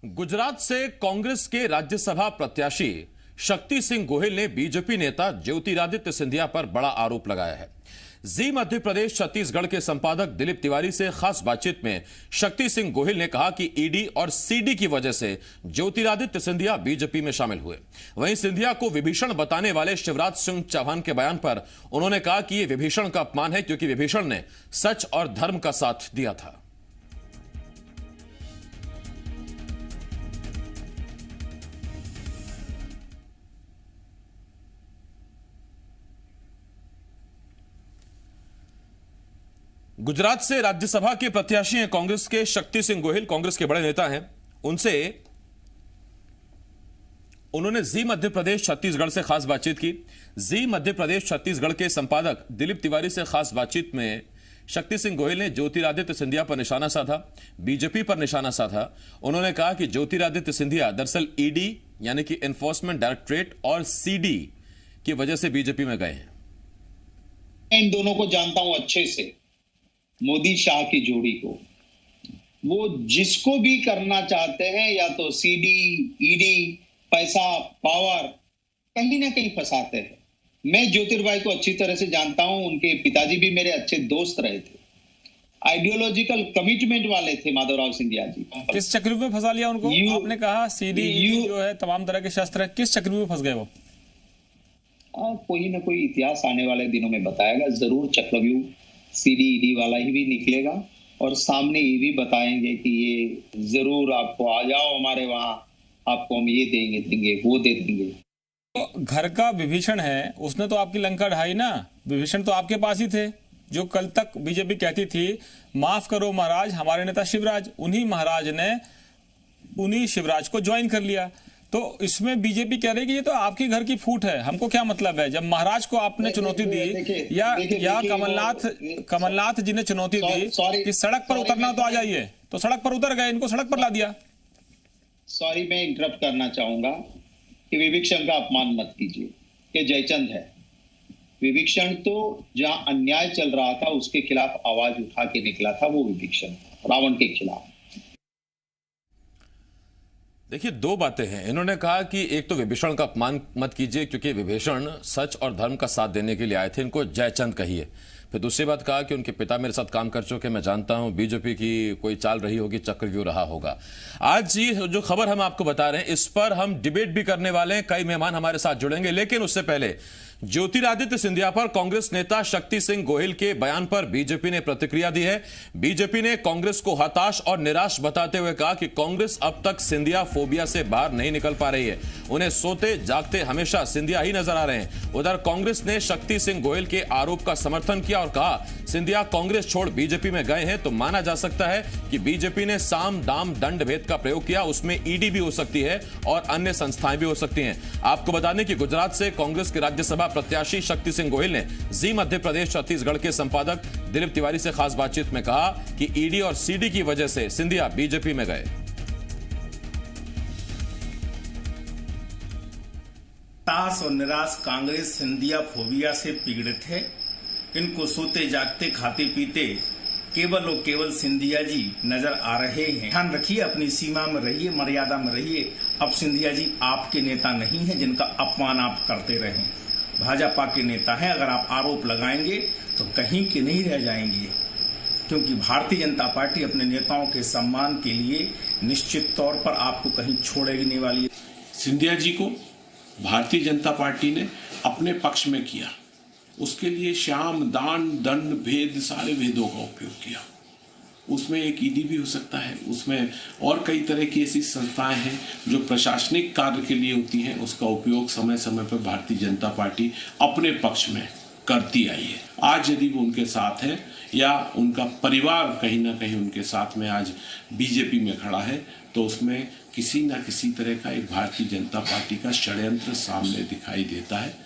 गुजरात से कांग्रेस के राज्यसभा प्रत्याशी शक्ति सिंह गोहिल ने बीजेपी नेता ज्योतिरादित्य सिंधिया पर बड़ा आरोप लगाया है। जी मध्य प्रदेश छत्तीसगढ़ के संपादक दिलीप तिवारी से खास बातचीत में शक्ति सिंह गोहिल ने कहा कि ईडी और सीडी की वजह से ज्योतिरादित्य सिंधिया बीजेपी में शामिल हुए। वहीं सिंधिया को विभीषण बताने वाले शिवराज सिंह चौहान के बयान पर उन्होंने कहा कि यह विभीषण का अपमान है, क्योंकि विभीषण ने सच और धर्म का साथ दिया था। गुजरात से राज्यसभा के प्रत्याशी हैं कांग्रेस के शक्ति सिंह गोहिल, कांग्रेस के बड़े नेता हैं। उन्होंने जी मध्य प्रदेश छत्तीसगढ़ से खास बातचीत की। जी मध्य प्रदेश छत्तीसगढ़ के संपादक दिलीप तिवारी से खास बातचीत में शक्ति सिंह गोहिल ने ज्योतिरादित्य सिंधिया पर निशाना साधा, बीजेपी पर निशाना साधा। उन्होंने कहा कि ज्योतिरादित्य सिंधिया दरअसल ईडी यानी कि एनफोर्समेंट डायरेक्टरेट और सीडी की वजह से बीजेपी में गए हैं। इन दोनों को जानता हूं अच्छे से, मोदी शाह की जोड़ी को। वो जिसको भी करना चाहते हैं या तो सीडी, ईडी, पैसा, पावर कहीं ना कहीं फंसाते हैं। मैं ज्योतिर्भाई को अच्छी तरह से जानता हूं, उनके पिताजी भी मेरे अच्छे दोस्त रहे थे, आइडियोलॉजिकल कमिटमेंट वाले थे माधवराव सिंधिया जी। किस चक्रव्यूह में फंसा लिया उनको? आपने कहा सीडी, ईडी जो है तमाम तरह के शस्त्र है, किस चक्रव्यूह में फंस गए वो? कोई ना कोई इतिहास आने वाले दिनों में बताएगा जरूर। चक्रव्यूह सीडी ईडी वाला ही भी निकलेगा और सामने ये भी बताएंगे कि ये जरूर आपको आ जाओ हमारे वहां, आपको हम ये देंगे वो दे देंगे। तो घर का विभीषण है, उसने तो आपकी लंका ढाई ना। विभीषण तो आपके पास ही थे, जो कल तक बीजेपी कहती थी माफ करो महाराज, हमारे नेता शिवराज, उन्हीं महाराज ने उन्हीं शिवराज को ज्वाइन कर लिया। तो इसमें बीजेपी कह रही है कि ये तो आपके घर की फूट है, हमको क्या मतलब है? जब महाराज को आपने चुनौती दी या कमलनाथ जी ने चुनौती दी कि सड़क पर उतरना तो आ जाइए, तो सड़क पर उतर गए, इनको सड़क पर ला दिया। सॉरी, मैं इंटरप्ट करना चाहूंगा कि विभीषण का अपमान मत कीजिए। ये जयचंद है। विभीषण तो जहां अन्याय चल रहा था उसके खिलाफ आवाज उठा के निकला था, वो विभीषण रावण के खिलाफ। देखिए, दो बातें हैं। इन्होंने कहा कि एक तो विभीषण का अपमान मत कीजिए क्योंकि विभीषण सच और धर्म का साथ देने के लिए आए थे, इनको जयचंद कहिए। फिर दूसरी बात कहा कि उनके पिता मेरे साथ काम कर चुके, मैं जानता हूं बीजेपी की कोई चाल रही होगी, चक्रव्यूह रहा होगा। आज ये जो खबर हम आपको बता रहे हैं, इस पर हम डिबेट भी करने वाले हैं, कई मेहमान हमारे साथ जुड़ेंगे। लेकिन उससे पहले ज्योतिरादित्य सिंधिया पर कांग्रेस नेता शक्ति सिंह गोहिल के बयान पर बीजेपी ने प्रतिक्रिया दी है। बीजेपी ने कांग्रेस को हताश और निराश बताते हुए कहा कि कांग्रेस अब तक सिंधिया फोबिया से बाहर नहीं निकल पा रही है, उन्हें सोते जागते हमेशा सिंधिया ही नजर आ रहे हैं। उधर कांग्रेस ने शक्ति सिंह गोहिल के आरोप का समर्थन किया और कहा सिंधिया कांग्रेस छोड़ बीजेपी में गए हैं तो माना जा सकता है कि बीजेपी ने साम दाम दंड भेद का प्रयोग किया, उसमें ईडी भी हो सकती है और अन्य संस्थाएं भी हो सकती हैं। आपको बता दें कि गुजरात से कांग्रेस के राज्यसभा प्रत्याशी शक्ति सिंह गोहिल ने जी मध्य प्रदेश छत्तीसगढ़ के संपादक दिलीप तिवारी से खास बातचीत में कहा कि ईडी और सीडी की वजह से सिंधिया बीजेपी में गए। ताश और निराश कांग्रेस सिंधिया फोबिया से पीड़ित है। इनको सोते जागते खाते पीते केवल और केवल सिंधिया जी नजर आ रहे हैं। ध्यान रखिए, अपनी सीमा में रहिए, मर्यादा में रहिए। अब सिंधिया जी आपके नेता नहीं हैं जिनका अपमान आप करते रहें। भाजपा के नेता हैं। अगर आप आरोप लगाएंगे तो कहीं के नहीं रह जाएंगे, क्योंकि भारतीय जनता पार्टी अपने नेताओं के सम्मान के लिए निश्चित तौर पर आपको कहीं छोड़ेगी नहीं वाली है। सिंधिया जी को भारतीय जनता पार्टी ने अपने पक्ष में किया, उसके लिए श्याम दान दंड भेद सारे भेदों का उपयोग किया। उसमें एक ईडी भी हो सकता है, उसमें और कई तरह की ऐसी संस्थाएं हैं जो प्रशासनिक कार्य के लिए होती हैं, उसका उपयोग समय समय पर भारतीय जनता पार्टी अपने पक्ष में करती आई है। आज यदि वो उनके साथ है या उनका परिवार कहीं ना कहीं उनके साथ में आज बीजेपी में खड़ा है, तो उसमें किसी ना किसी तरह का एक भारतीय जनता पार्टी का षड्यंत्र सामने दिखाई देता है।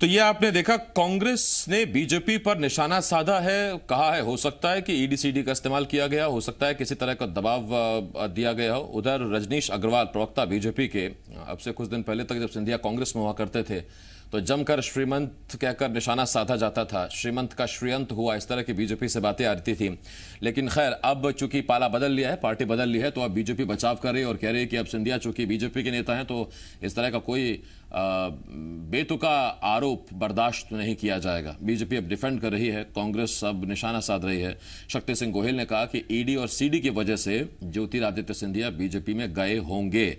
तो ये आपने देखा, कांग्रेस ने बीजेपी पर निशाना साधा है, कहा है हो सकता है कि ईडी सीडी का इस्तेमाल किया गया, हो सकता है किसी तरह का दबाव दिया गया हो। उधर रजनीश अग्रवाल, प्रवक्ता बीजेपी के, अब से कुछ दिन पहले तक जब सिंधिया कांग्रेस में हुआ करते थे, तो जमकर श्रीमंत कहकर निशाना साधा जाता था, श्रीमंत का श्रीयंत हुआ, इस तरह की बीजेपी से बातें आती थी। लेकिन खैर अब चूंकि पाला बदल लिया है, पार्टी बदल ली है, तो अब बीजेपी बचाव कर रही है और कह रही है कि अब सिंधिया चूंकि बीजेपी के नेता हैं तो इस तरह का कोई बेतुका आरोप बर्दाश्त नहीं किया जाएगा। बीजेपी अब डिफेंड कर रही है, कांग्रेस अब निशाना साध रही है। शक्ति सिंह गोहिल ने कहा कि ईडी और सीडी की वजह से ज्योतिरादित्य सिंधिया बीजेपी में गए होंगे।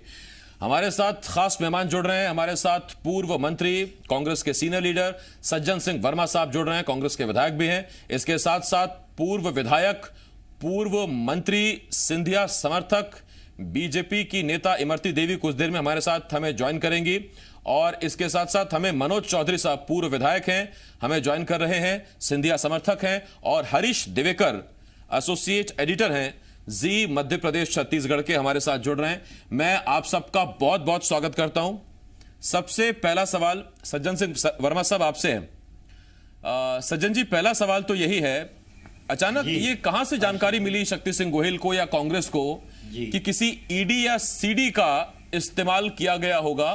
हमारे साथ खास मेहमान जुड़ रहे हैं, हमारे साथ पूर्व मंत्री, कांग्रेस के सीनियर लीडर सज्जन सिंह वर्मा साहब जुड़ रहे हैं, कांग्रेस के विधायक भी हैं। इसके साथ साथ पूर्व विधायक, पूर्व मंत्री, सिंधिया समर्थक, बीजेपी की नेता इमरती देवी कुछ देर में हमारे साथ हमें ज्वाइन करेंगी। और इसके साथ साथ हमें मनोज चौधरी साहब, पूर्व विधायक हैं, हमें ज्वाइन कर रहे हैं, सिंधिया समर्थक हैं। और हरीश दिवेकर एसोसिएट एडिटर हैं, जी मध्य प्रदेश छत्तीसगढ़ के, हमारे साथ जुड़ रहे हैं। मैं आप सबका बहुत बहुत स्वागत करता हूं। सबसे पहला सवाल सज्जन सिंह वर्मा साहब आपसे है। सज्जन जी, पहला सवाल तो यही है, अचानक ये कहां से जानकारी मिली शक्ति सिंह गोहिल को या कांग्रेस को कि किसी ईडी या सीडी का इस्तेमाल किया गया होगा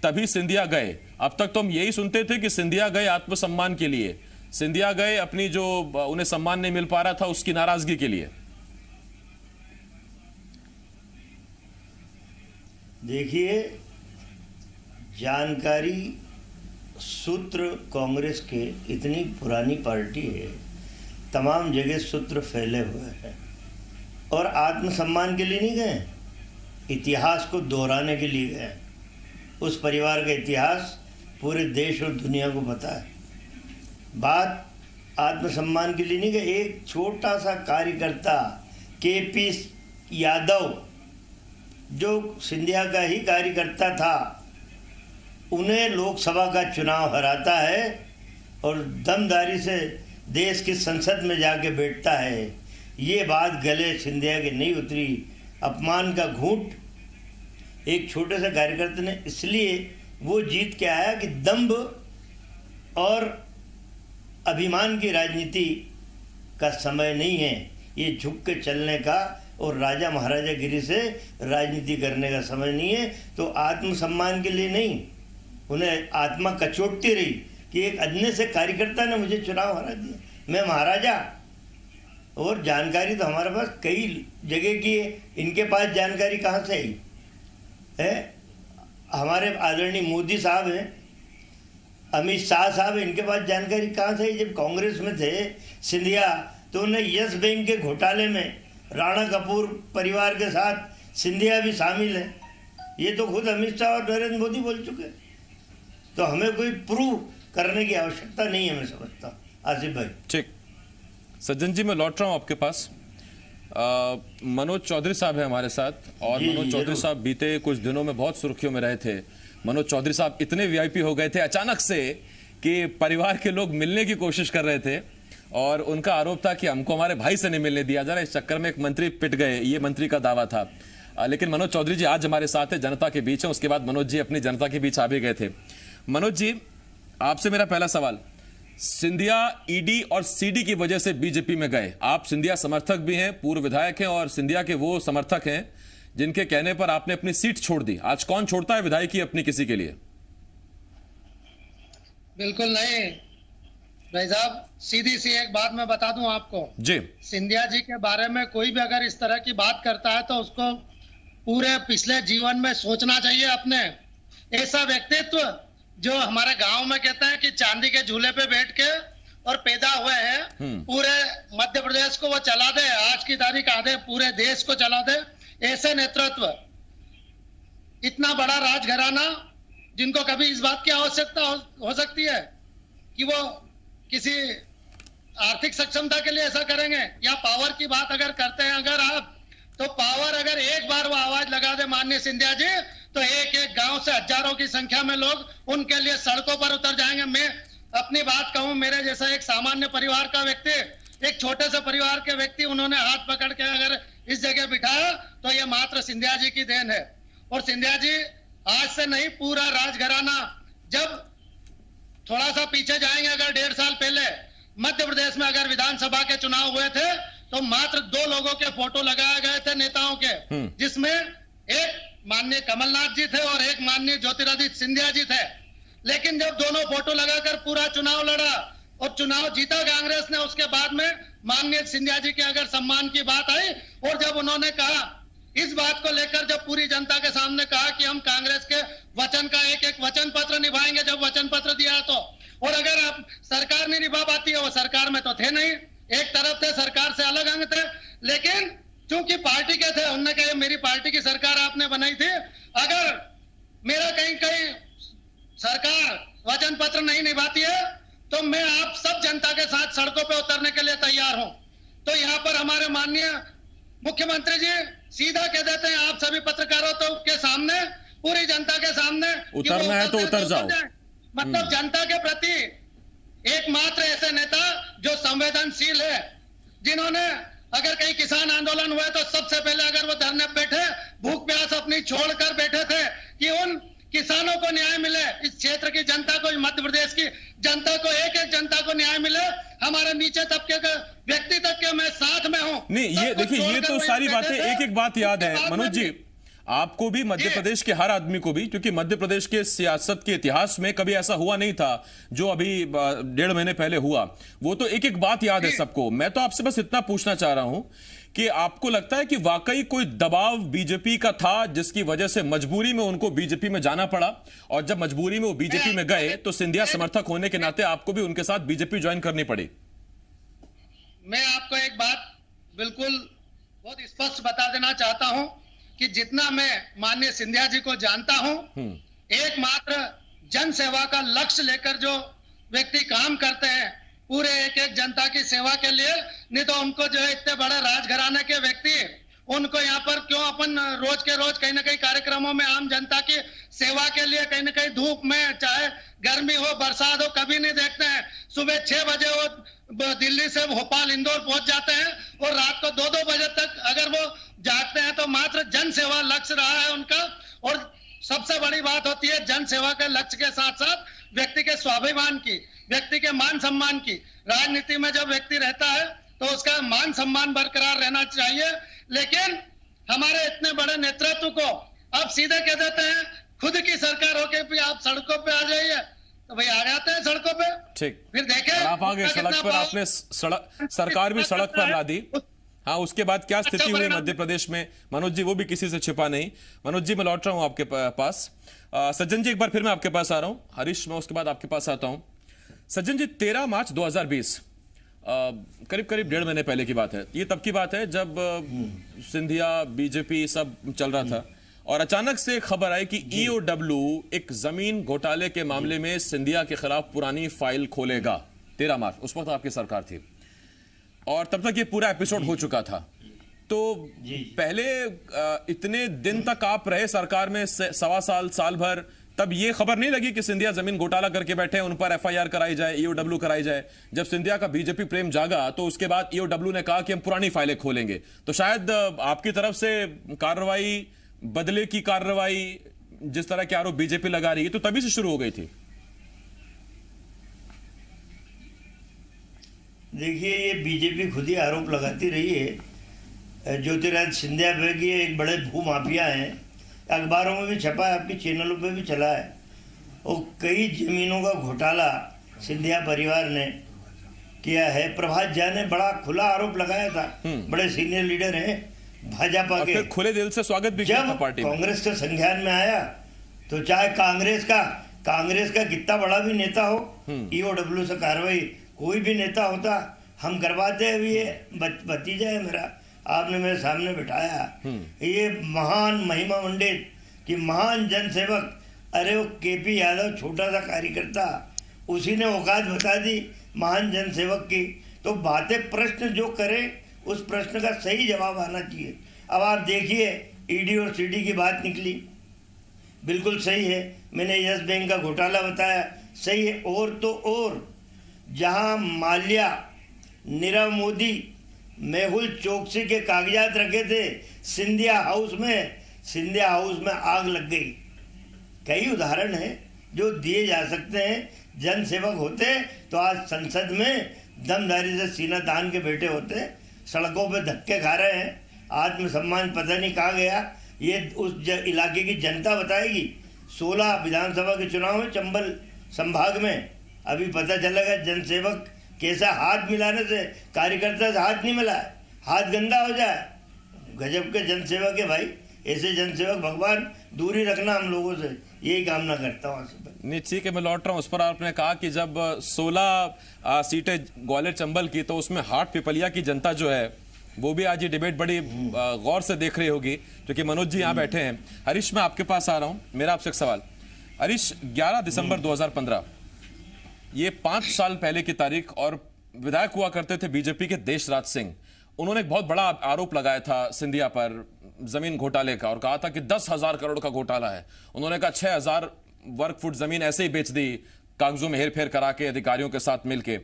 तभी सिंधिया गए? अब तक तो हम यही सुनते थे कि सिंधिया गए आत्मसम्मान के लिए, सिंधिया गए अपनी जो उन्हें सम्मान नहीं मिल पा रहा था उसकी नाराजगी के लिए। देखिए, जानकारी सूत्र कांग्रेस के इतनी पुरानी पार्टी है, तमाम जगह सूत्र फैले हुए हैं और आत्मसम्मान के लिए नहीं गए, इतिहास को दोहराने के लिए गए। उस परिवार का इतिहास पूरे देश और दुनिया को पता है। बात आत्मसम्मान के लिए नहीं गए। एक छोटा सा कार्यकर्ता केपी यादव, जो सिंधिया का ही कार्यकर्ता था, उन्हें लोकसभा का चुनाव हराता है और दमदारी से देश की संसद में जाके बैठता है। ये बात गले सिंधिया की नहीं उतरी। अपमान का घूंट एक छोटे से कार्यकर्ता ने इसलिए वो जीत के आया कि दंभ और अभिमान की राजनीति का समय नहीं है, ये झुक के चलने का और राजा महाराजा गिरी से राजनीति करने का समय नहीं है। तो आत्मसम्मान के लिए नहीं, उन्हें आत्मा कचोटती रही कि एक अन्य से कार्यकर्ता ने मुझे चुनाव हरा दिया, मैं महाराजा। और जानकारी तो हमारे पास कई जगह की है, इनके पास जानकारी कहाँ से आई है? हमारे आदरणीय मोदी साहब हैं, अमित शाह साहब, इनके पास जानकारी कहाँ से आई? जब कांग्रेस में थे सिंधिया तो उन्हें यस बैंक के घोटाले में राणा कपूर परिवार के साथ सिंधिया भी शामिल है। ये तो खुद अमित शाह और नरेंद्र मोदी बोल चुके। तो हमें कोई प्रूव करने की आवश्यकता नहीं है, मैं समझता हूँ। आसिफ भाई। ठीक, सज्जन जी मैं लौट रहा हूँ आपके पास। मनोज चौधरी साहब है हमारे साथ, और मनोज चौधरी साहब बीते कुछ दिनों में बहुत सुर्खियों में रहे थे। मनोज चौधरी साहब इतने वीआईपी हो गए थे अचानक से कि परिवार के लोग मिलने की कोशिश कर रहे थे और उनका आरोप था कि हमको हमारे भाई से नहीं मिलने दिया जा रहा। इस चक्कर में एक मंत्री पिट गए, ये मंत्री का दावा था। लेकिन मनोज चौधरी जी आज हमारे साथ है, जनता के बीच है। उसके बाद मनोज जी अपनी जनता के बीच आ भी गए थे। मनोज जी, आपसे मेरा पहला सवाल, सिंधिया ईडी और सीडी की वजह से बीजेपी में गए। आप सिंधिया समर्थक भी हैं, पूर्व विधायक हैं और सिंधिया के वो समर्थक हैं जिनके कहने पर आपने अपनी सीट छोड़ दी। आज कौन छोड़ता है विधायकी अपनी किसी के लिए? बिल्कुल नहीं भाई साहब, सीधी सी एक बात मैं बता दूं आपको जी। सिंधिया जी के बारे में कोई भी अगर इस तरह की बात करता है तो उसको पूरे पिछले जीवन में सोचना चाहिए अपने। ऐसा व्यक्तित्व जो हमारे गांव में कहते हैं कि चांदी के झूले पे बैठ के और पैदा हुए हैं, पूरे मध्य प्रदेश को वो चला दे, आज की तारीख आधे पूरे देश को चला दे, ऐसे नेतृत्व, इतना बड़ा राजघराना जिनको कभी इस बात की आवश्यकता हो सकती है कि वो किसी आर्थिक सक्षमता के लिए ऐसा करेंगे? या पावर की बात अगर करते हैं अगर आप, तो पावर अगर एक बार वो आवाज लगा दे माननीय सिंधिया जी, तो एक एक गांव से हजारों की संख्या में लोग उनके लिए सड़कों पर उतर जाएंगे। मैं अपनी बात कहूं, मेरे जैसा एक सामान्य परिवार का व्यक्ति, एक छोटे से परिवार के व्यक्ति, उन्होंने हाथ पकड़ के अगर इस जगह बिठाया तो ये मात्र सिंधिया जी की देन है। और सिंधिया जी आज से नहीं, पूरा राजघराना, जब थोड़ा सा पीछे जाएंगे, अगर 1.5 साल पहले मध्य प्रदेश में अगर विधानसभा के चुनाव हुए थे तो मात्र 2 लोगों के फोटो लगाए गए थे नेताओं के, जिसमें एक माननीय कमलनाथ जी थे और एक माननीय ज्योतिरादित्य सिंधिया जी थे। लेकिन जब दोनों फोटो लगाकर पूरा चुनाव लड़ा और चुनाव जीता कांग्रेस ने, उसके बाद में माननीय सिंधिया जी के अगर सम्मान की बात आई और जब उन्होंने कहा, इस बात को लेकर जब पूरी जनता के सामने कहा कि हम कांग्रेस के वचन का एक एक वचन पत्र निभाएंगे, जब वचन पत्र दिया तो, और अगर आप सरकार नहीं निभा पाती है, वो सरकार में तो थे नहीं, एक तरफ थे, सरकार से अलग अंग थे, लेकिन चूंकि पार्टी के थे, उन्होंने कहा मेरी पार्टी की सरकार आपने बनाई थी, अगर मेरा कहीं कहीं सरकार वचन पत्र नहीं निभाती है तो मैं आप सब जनता के साथ सड़कों पे उतरने के लिए तैयार हूं। तो यहाँ पर हमारे माननीय मुख्यमंत्री जी सीधा कह देते हैं आप सभी पत्रकारों तो के सामने, पूरी जनता के सामने, उतरना है तो उतर जाओ। मतलब जनता के प्रति एकमात्र ऐसे नेता जो संवेदनशील है, जिन्होंने अगर कहीं किसान आंदोलन हुआ तो सबसे पहले अगर वो धरने पे बैठे, भूख प्यास अपनी छोड़कर बैठे थे कि उन किसानों को न्याय मिले, इस क्षेत्र की जनता को, मध्य प्रदेश की जनता को, एक एक जनता को न्याय मिले, हमारे नीचे तबके के व्यक्ति तक के मैं साथ में हूं। नहीं, ये देखिए, ये तो सारी बातें एक एक बात याद है मनोज जी, आपको भी, मध्य प्रदेश के हर आदमी को भी, क्योंकि मध्य प्रदेश के सियासत के इतिहास में कभी ऐसा हुआ नहीं था जो अभी 1.5 महीने पहले हुआ, वो तो एक एक बात याद है सबको। मैं तो आपसे बस इतना पूछना चाह रहा हूं कि आपको लगता है कि वाकई कोई दबाव बीजेपी का था जिसकी वजह से मजबूरी में उनको बीजेपी में जाना पड़ा, और जब मजबूरी में वो बीजेपी में गए तो सिंधिया समर्थक होने के नाते आपको भी उनके साथ बीजेपी ज्वाइन करनी पड़ी? मैं आपको एक बात बिल्कुल बहुत स्पष्ट बता देना चाहता हूं कि जितना मैं माननीय सिंधिया जी को जानता हूं, एकमात्र जन सेवा का लक्ष्य लेकर जो व्यक्ति काम करते हैं, पूरे एक एक जनता की सेवा के लिए, नहीं तो उनको जो है इतने बड़े राजघराने के व्यक्ति, उनको यहाँ पर क्यों अपन रोज के रोज कहीं ना कहीं कार्यक्रमों में आम जनता की सेवा के लिए कहीं ना कहीं धूप में, चाहे गर्मी हो बरसात हो, कभी नहीं देखते हैं। सुबह 6 बजे वो दिल्ली से भोपाल इंदौर पहुंच जाते हैं और रात को 2-2 बजे तक अगर वो जागते हैं, तो मात्र जन सेवा लक्ष्य रहा है उनका। और सबसे बड़ी बात होती है जन सेवा के लक्ष्य के साथ साथ व्यक्ति के स्वाभिमान की, व्यक्ति के मान सम्मान की। राजनीति में जब व्यक्ति रहता है तो उसका मान सम्मान बरकरार रहना चाहिए, लेकिन हमारे इतने बड़े नेतृत्व को अब सीधे कह देते हैं खुद की सरकार होके भी आप सड़कों पे आ जाइए, तो भाई आ जाते हैं सड़कों पे। ठीक, फिर देखें आप आगे सड़क पर, आपने सरकार भी सड़क पर ला दी। हाँ, उसके बाद क्या स्थिति हुई मध्य प्रदेश में मनोज जी, वो भी किसी से छिपा नहीं। मनोज जी, मैं लौट रहा हूं आपके पास। सज्जन जी, एक बार फिर मैं आपके पास आ रहा हूं। हरीश, मैं उसके बाद आपके पास आता हूं। सज्जन जी, 13 मार्च 2020, करीब करीब 1.5 महीने पहले की बात है। ये तब की बात है जब सिंधिया, बीजेपी सब चल रहा था, और अचानक से खबर आई कि ईओडब्ल्यू एक जमीन घोटाले के मामले में सिंधिया के खिलाफ पुरानी फाइल खोलेगा। 13 मार्च, उस वक्त आपकी सरकार थी, और तब तक ये पूरा एपिसोड हो चुका था। तो पहले इतने दिन तक आप रहे सरकार में, 1.25 साल, साल भर, तब ये खबर नहीं लगी कि सिंधिया जमीन घोटाला करके बैठे हैं, उन पर FIR कराई जाए, ईओडब्ल्यू कराई जाए? जब सिंधिया का बीजेपी प्रेम जागा तो उसके बाद ईओडब्ल्यू ने कहा कि हम पुरानी फाइलें खोलेंगे, तो शायद आपकी तरफ से कार्रवाई, बदले की कार्रवाई, जिस तरह के आरोप बीजेपी लगा रही है, तो तभी से शुरू हो गई थी। देखिए, ये बीजेपी खुद ही आरोप लगाती रही है। ज्योतिरादित्य सिंधिया पे एक बड़े भूमाफिया हैं, अखबारों में भी छपा है, आपके चैनलों पे भी चला है, और कई जमीनों का घोटाला सिंधिया परिवार ने किया है। प्रभात झा ने बड़ा खुला आरोप लगाया था, बड़े सीनियर लीडर हैं भाजपा के, खुले दिल से स्वागत भी किया था पार्टी में। कांग्रेस के संज्ञान में आया तो चाहे कांग्रेस का कितना बड़ा भी नेता हो, ईओडब्ल्यू से कार्रवाई कोई भी नेता होता, हम करवाते हैं। ये भतीजा है मेरा, आपने मेरे सामने बिठाया, ये महान महिमा मंडित कि महान जनसेवक, अरे वो KP यादव छोटा सा कार्यकर्ता, उसी ने औकात बता दी महान जनसेवक की। तो बातें, प्रश्न जो करे उस प्रश्न का सही जवाब आना चाहिए। अब आप देखिए, ED और CD की बात निकली, बिल्कुल सही है। मैंने यस बैंक का घोटाला बताया, सही है। और तो और जहां माल्या, नीरव मोदी, मेहुल चोकसी के कागजात रखे थे सिंधिया हाउस में आग लग गई। कई उदाहरण हैं जो दिए जा सकते हैं। जन सेवक होते तो आज संसद में दमदारी से सीना तान के बैठे होते, सड़कों पे धक्के खा रहे हैं। आत्मसम्मान पता नहीं कहाँ गया, ये उस इलाके की जनता बताएगी। 16 विधानसभा के चुनाव में चंबल संभाग में। अभी पता चलेगा जनसेवक कैसा, हाथ मिलाने से कार्यकर्ता से हाथ नहीं मिला, हाथ गंदा हो जाए। गजब के जनसेवक है भाई, ऐसे जनसेवक भगवान दूरी रखना हम लोगों से, यही कामना करता हूँ आपसे। नहीं ठीक है, मैं लौट रहा हूँ उस पर। आपने कहा कि जब 16 सीटें ग्वालियर चंबल की, तो उसमें हाट पिपलिया की जनता जो है वो भी आज ये डिबेट बड़ी गौर से देख रही होगी, क्योंकि मनोज जी यहाँ बैठे हैं। हरीश, मैं आपके पास आ रहा हूँ, मेरा आपसे एक सवाल। हरीश, 11 दिसंबर 2015, ये 5 साल पहले की तारीख, और विधायक हुआ करते थे बीजेपी के देशराज सिंह। उन्होंने एक बहुत बड़ा आरोप लगाया था सिंधिया पर जमीन घोटाले का, और कहा था कि 10,000 करोड़ का घोटाला है। उन्होंने कहा 6,000 वर्ग फुट जमीन ऐसे ही बेच दी, कागजों में हेरफेर करा के, अधिकारियों के साथ मिलके।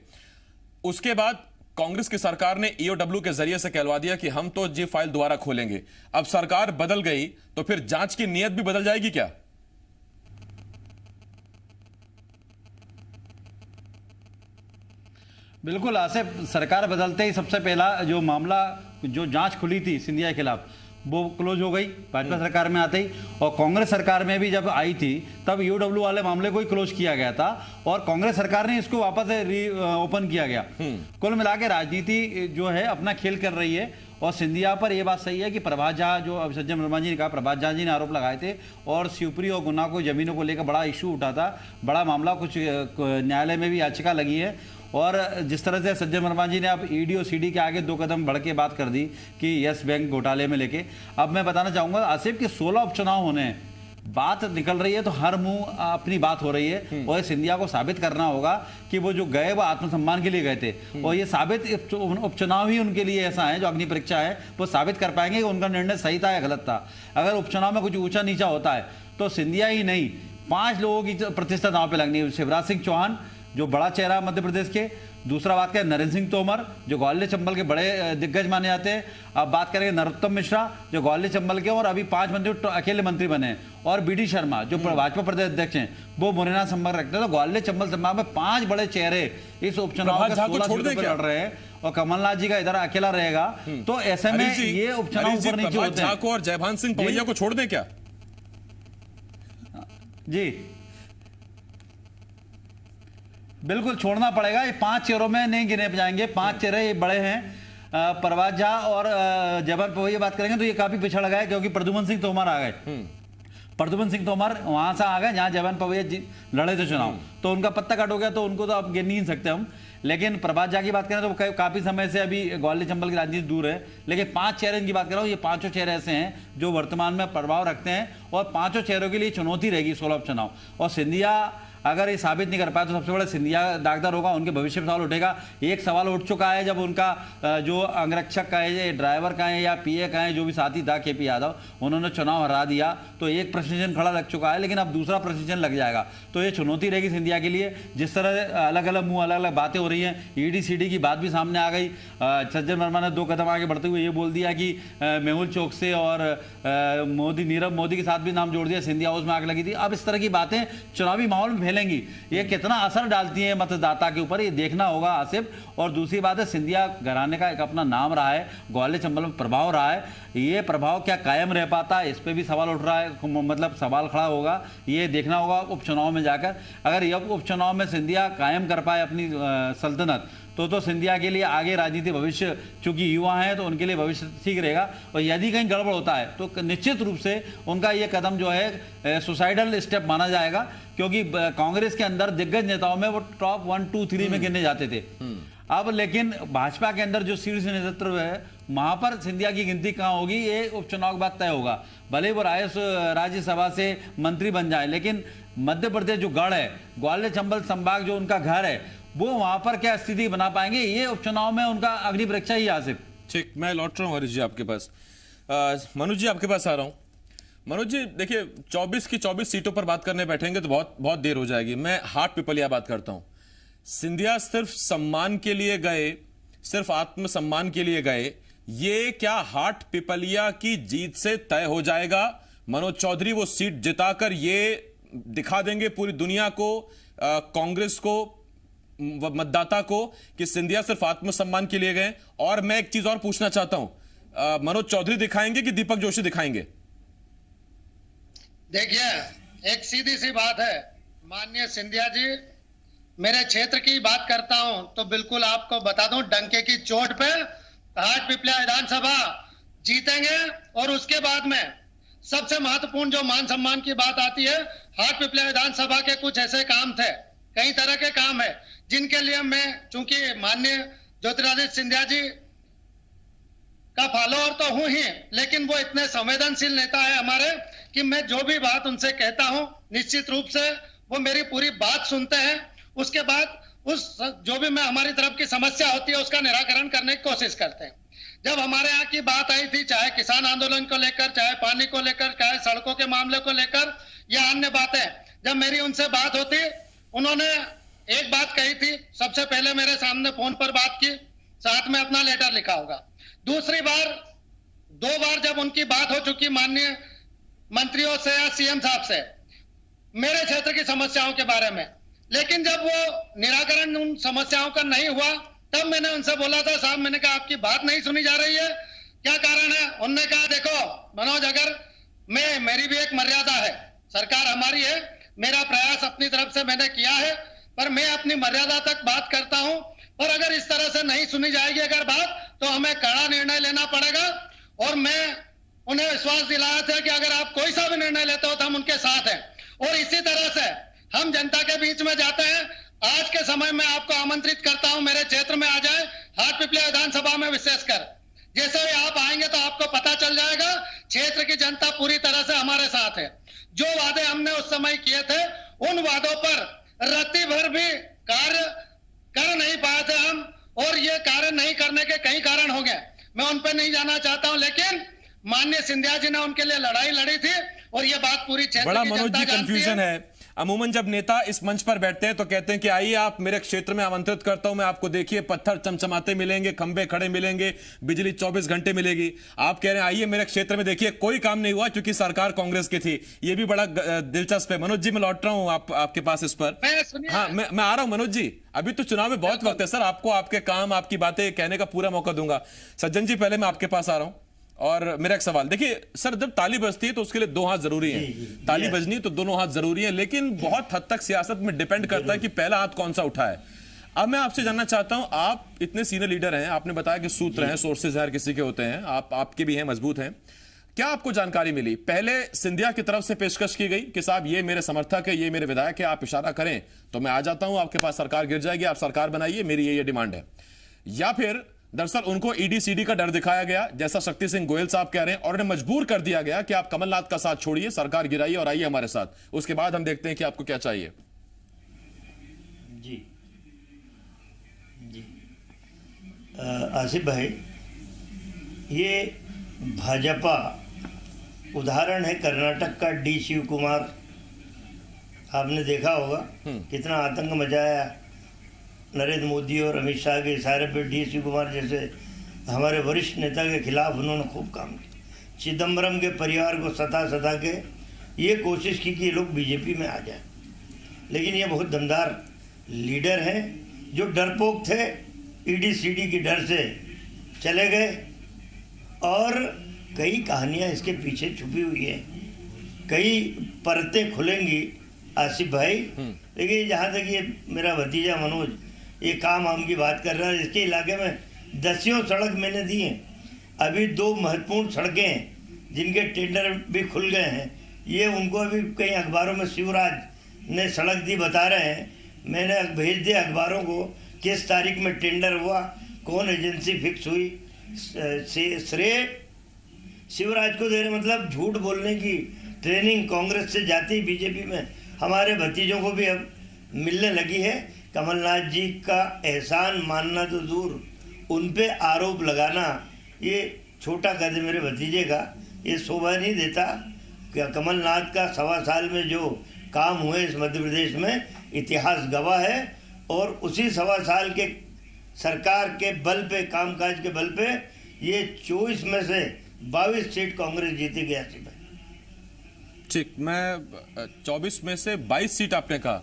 उसके बाद कांग्रेस की सरकार ने ईओडब्ल्यू के जरिए से कहलवा दिया कि हम तो ये फाइल दोबारा खोलेंगे। अब सरकार बदल गई तो फिर जांच की नीयत भी बदल जाएगी क्या? बिल्कुल आसिफ, सरकार बदलते ही सबसे पहला जो मामला, जो जांच खुली थी सिंधिया के खिलाफ, वो क्लोज हो गई भाजपा सरकार में आते ही। और कांग्रेस सरकार में भी जब आई थी तब ईओडब्ल्यू वाले मामले को ही क्लोज किया गया था, और कांग्रेस सरकार ने इसको वापस ओपन किया गया। कुल मिला के राजनीति जो है अपना खेल कर रही है। और सिंधिया पर यह बात सही है कि प्रभात झा, जो अब सज्जन वर्मा जी ने कहा, प्रभात झा जी ने आरोप लगाए थे, और शिवपुरी और गुना को जमीनों को लेकर बड़ा इशू उठा था, बड़ा मामला, कुछ न्यायालय में भी याचिका लगी है। और जिस तरह से सज्जन वर्मा जी ने अब ईडी और सीडी के आगे 2 कदम बढ़ के बात कर दी कि यस बैंक घोटाले में लेके, अब मैं बताना चाहूंगा आसिफ कि 16 उपचुनाव होने हैं, बात निकल रही है तो हर मुंह अपनी बात हो रही है। और सिंधिया को साबित करना होगा कि वो जो गए वो आत्मसम्मान के लिए गए थे, और ये साबित उपचुनाव ही उनके लिए ऐसा है, जो अग्नि परीक्षा है, वो साबित कर पाएंगे कि उनका निर्णय सही था या गलत था। अगर उपचुनाव में कुछ ऊंचा नीचा होता है तो सिंधिया ही नहीं, 5 लोगों की प्रतिष्ठा दांव पे लगनी है। शिवराज सिंह चौहान जो बड़ा चेहरा मध्य प्रदेश के, दूसरा बात करें नरेंद्र सिंह तोमर जो ग्वालियर चंबल के बड़े दिग्गज माने जाते हैं, अब बात करेंगे नरोत्तम मिश्रा जो ग्वालियर चंबल के और अभी 5 मंत्री अकेले मंत्री बने, और बीडी शर्मा जो भाजपा प्रदेश अध्यक्ष हैं, वो मुरैना संपर्क रखते हैं। तो ग्वालियर चंबल संभाग में 5 बड़े चेहरे इस उपचुनाव के 16 सीटों पर लड़ रहे हैं, और कमलनाथ जी का इधर अकेला रहेगा। तो ऐसे में ये उपचुनाव ऊपर नीचे होते हैं। और जयभान सिंह पवैया को छोड़ दें क्या? जी बिल्कुल छोड़ना पड़ेगा। ये 5 चेहरों में नहीं गिने जाएंगे, 5 चेहरे ये बड़े हैं। प्रभात झा और जयभान पवैया बात करेंगे तो ये काफी पिछड़ गए, क्योंकि प्रद्युमन सिंह तोमर आ गए। प्रद्युमन सिंह तोमर वहां से आ गए जहां जयभान पवैया लड़े थे चुनाव, तो उनका पत्ता कट हो गया, तो उनको तो अब गिन नहीं सकते हम। लेकिन प्रभात झा की बात करें तो काफी समय से अभी ग्वालियर चंबल की राजनीति दूर है। लेकिन 5 चेहरे की बात कर रहा हूँ, ये 5 चेहरे ऐसे हैं जो वर्तमान में प्रभाव रखते हैं, और 5 चेहरों के लिए चुनौती रहेगी 16 उपचुनाव। और सिंधिया अगर ये साबित नहीं कर पाया तो सबसे बड़ा सिंधिया दागदार होगा, उनके भविष्य में सवाल उठेगा। एक सवाल उठ चुका है जब उनका जो अंगरक्षक का है, ड्राइवर का है या पीए का है, जो भी साथी था केपी यादव, उन्होंने चुनाव हरा दिया, तो एक प्रश्न खड़ा लग चुका है, लेकिन अब दूसरा प्रश्न लग जाएगा। तो ये चुनौती रहेगी सिंधिया के लिए। जिस तरह अलग अलग मुंह अलग अलग बातें हो रही हैं, ईडी सीडी की बात भी सामने आ गई। सज्जन वर्मा ने 2 कदम आगे बढ़ते हुए ये बोल दिया कि मेहुल चौक से और नीरव मोदी के साथ भी नाम जोड़ दिया, सिंधिया हाउस में आग लगी थी। अब इस तरह की बातें चुनावी माहौल में फैलेंगी, ये कितना असर डालती है मतदाता के ऊपर, ये देखना होगा आसिफ। और दूसरी बात है, सिंधिया घराने का एक अपना नाम रहा है, ग्वालियर चंबल में प्रभाव रहा है, ये प्रभाव क्या कायम रह पाता है, इस पे भी सवाल उठ रहा है, मतलब सवाल खड़ा होगा। ये देखना होगा उपचुनाव में जाकर। अगर ये उपचुनाव में सिंधिया कायम कर पाए अपनी सल्तनत, तो सिंधिया के लिए आगे राजनीति भविष्य, चूंकि युवा हैं तो उनके लिए भविष्य ठीक रहेगा। और यदि कहीं गड़बड़ होता है तो निश्चित रूप से उनका ये कदम जो है सुसाइडल स्टेप माना जाएगा, क्योंकि कांग्रेस के अंदर दिग्गज नेताओं में वो टॉप 1, 2, 3 में गिने जाते थे। अब लेकिन भाजपा के अंदर जो शीर्ष नेतृत्व है, वहां पर सिंधिया की गिनती कहां होगी, ये उपचुनाव के बाद तय होगा। भले वो राज्यसभा से मंत्री बन जाए, लेकिन मध्य प्रदेश जो गढ़ है, ग्वालियर चंबल संभाग जो उनका घर है, वो वहां पर क्या स्थिति बना पाएंगे, ये उपचुनाव में उनका अग्नि परीक्षा ही आसिफ। ठीक, मैं लौट रहा हूँ हरीश जी आपके पास। मनोज जी आपके पास आ रहा हूँ। मनोज जी देखिए, 24 की 24 सीटों पर बात करने बैठेंगे तो बहुत देर हो जाएगी। मैं हाट पिपलिया बात करता हूं। सिंधिया सिर्फ सम्मान के लिए गए, सिर्फ आत्मसम्मान के लिए गए, ये क्या हाट पिपलिया की जीत से तय हो जाएगा? मनोज चौधरी वो सीट जिताकर ये दिखा देंगे पूरी दुनिया को, कांग्रेस को, मतदाता को, कि सिंधिया सिर्फ आत्मसम्मान के लिए गए? और मैं एक चीज और पूछना चाहता हूं, मनोज चौधरी दिखाएंगे कि दीपक जोशी दिखाएंगे? देखिए, एक सीधी सी बात है, माननीय सिंधिया जी, मेरे क्षेत्र की बात करता हूं तो बिल्कुल आपको बता दूं, डंके की चोट पे हाटपिपल्या विधानसभा जीतेंगे। और उसके बाद में सबसे महत्वपूर्ण जो मान सम्मान की बात आती है, हाटपिपल्या विधानसभा के कुछ ऐसे काम थे, कई तरह के काम है जिनके लिए मैं, चूंकि माननीय ज्योतिरादित्य सिंधिया जी का फॉलोअर तो हूं ही, लेकिन वो इतने संवेदनशील नेता है हमारे कि मैं जो भी बात उनसे कहता हूं निश्चित रूप से वो मेरी पूरी बात सुनते हैं। उसके बाद उस जो भी मैं हमारी तरफ की समस्या होती है उसका निराकरण करने की कोशिश करते हैं। जब हमारे यहाँ की बात आई थी, चाहे किसान आंदोलन को लेकर, चाहे पानी को लेकर, चाहे सड़कों के मामले को लेकर या अन्य बातें, जब मेरी उनसे बात होती, उन्होंने एक बात कही थी, सबसे पहले मेरे सामने फोन पर बात की, साथ में अपना लेटर लिखा होगा। दूसरी बार, 2 बार जब उनकी बात हो चुकी माननीय मंत्रियों से या सीएम साहब से मेरे क्षेत्र की समस्याओं के बारे में, लेकिन जब वो निराकरण उन समस्याओं का नहीं हुआ, तब मैंने उनसे बोला था, साहब मैंने कहा आपकी बात नहीं सुनी जा रही है, क्या कारण है? उन्होंने कहा देखो मनोज, अगर मेरी भी एक मर्यादा है, सरकार हमारी है, मेरा प्रयास अपनी तरफ से मैंने किया है, पर मैं अपनी मर्यादा तक बात करता हूं, और अगर इस तरह से नहीं सुनी जाएगी अगर बात, तो हमें कड़ा निर्णय लेना पड़ेगा। और मैं उन्हें विश्वास दिलाया था कि अगर आप कोई सा भी निर्णय लेते हो तो हम उनके साथ हैं। और इसी तरह से हम जनता के बीच में जाते हैं। आज के समय में आपको आमंत्रित करता हूं, मेरे क्षेत्र में आ जाए, हाटपिपल्या विधानसभा में विशेषकर। जैसे ही आप आएंगे तो आपको पता चल जाएगा, क्षेत्र की जनता पूरी तरह से हमारे साथ है। जो वादे हमने उस समय किए थे, उन वादों पर रत्ती भर भी कार्य कर नहीं पाए थे हम, और ये कार्य नहीं करने के कई कारण हो गए, मैं उन पर नहीं जाना चाहता हूं, लेकिन माननीय सिंधिया जी ने उनके लिए लड़ाई लड़ी थी, और ये बात पूरी क्षेत्र बड़ा की मनोज जनता जी जानती कंफ्यूजन है। अमूमन जब नेता इस मंच पर बैठते हैं तो कहते हैं कि आइए आप मेरे क्षेत्र में आमंत्रित करता हूं मैं आपको, देखिए पत्थर चमचमाते मिलेंगे, खंबे खड़े मिलेंगे, बिजली 24 घंटे मिलेगी। आप कह रहे हैं आइए मेरे क्षेत्र में, देखिए कोई काम नहीं हुआ क्योंकि सरकार कांग्रेस की थी। ये भी बड़ा दिलचस्प है। मनोज जी मैं लौट रहा हूं आपके पास इस पर। हाँ मैं आ रहा हूं मनोज जी, अभी तो चुनाव में बहुत वक्त है सर, आपको आपके काम आपकी बातें कहने का पूरा मौका दूंगा। सज्जन जी पहले मैं आपके पास आ रहा हूं, और मेरा एक सवाल, देखिए सर, जब ताली बजती है तो उसके लिए 2 हाथ जरूरी हैं, ताली बजनी तो दोनों हाथ जरूरी है, लेकिन बहुत हद तक सियासत में डिपेंड करता है कि पहला हाथ कौन सा उठा है। अब मैं आपसे जानना चाहता हूं, आप इतने सीनियर लीडर हैं, आपने बताया कि सूत्र हैं, सोर्सेज हर किसी के होते हैं, आपके भी हैं, मजबूत हैं, क्या आपको जानकारी मिली? पहले सिंधिया की तरफ से पेशकश की गई कि साहब ये मेरे समर्थक है, ये मेरे विधायक है, आप इशारा करें तो मैं आ जाता हूं, आपके पास सरकार गिर जाएगी, आप सरकार बनाइए, मेरी ये डिमांड है, या फिर दरअसल उनको ईडी सीडी का डर दिखाया गया, जैसा शक्ति सिंह गोयल साहब कह रहे हैं, और उन्हें मजबूर कर दिया गया कि आप कमलनाथ का साथ छोड़िए, सरकार गिराइए और आइए हमारे साथ, उसके बाद हम देखते हैं कि आपको क्या चाहिए। जी जी आसिफ भाई, ये भाजपा उदाहरण है कर्नाटक का डी शिव कुमार। आपने देखा होगा कितना आतंक मचाया नरेंद्र मोदी और अमित शाह के इशारे पर डी शिव कुमार जैसे हमारे वरिष्ठ नेता के खिलाफ उन्होंने खूब काम किया। चिदम्बरम के परिवार को सता के ये कोशिश की कि ये लोग बीजेपी में आ जाए, लेकिन ये बहुत दमदार लीडर हैं जो डरपोक थे, ईडी सीडी की डर से चले गए, और कई कहानियां इसके पीछे छुपी हुई हैं, कई परतें खुलेंगी आसिफ भाई। लेकिन जहाँ तक ये मेरा भतीजा मनोज ये काम आम की बात कर रहा है, इसके इलाके में दसियों सड़क मैंने दी हैं। अभी 2 महत्वपूर्ण सड़कें हैं जिनके टेंडर भी खुल गए हैं, ये उनको अभी कई अखबारों में शिवराज ने सड़क दी बता रहे हैं। मैंने भेज दिया अखबारों को किस तारीख में टेंडर हुआ, कौन एजेंसी फिक्स हुई, श्रेय शिवराज को दे रहे। मतलब झूठ बोलने की ट्रेनिंग कांग्रेस से जाती बीजेपी में हमारे भतीजों को भी अब मिलने लगी है। कमलनाथ जी का एहसान मानना तो दूर, उन पे आरोप लगाना ये छोटा कद मेरे भतीजे का, ये शोभा नहीं देता। क्या कमलनाथ का 1.25 साल में जो काम हुए इस मध्य प्रदेश में, इतिहास गवाह है, और उसी 1.25 साल के सरकार के बल पे, कामकाज के बल पे ये 24 में से 22 सीट कांग्रेस जीती गया। ठीक, मैं 24 में से 22 सीट आपने कहा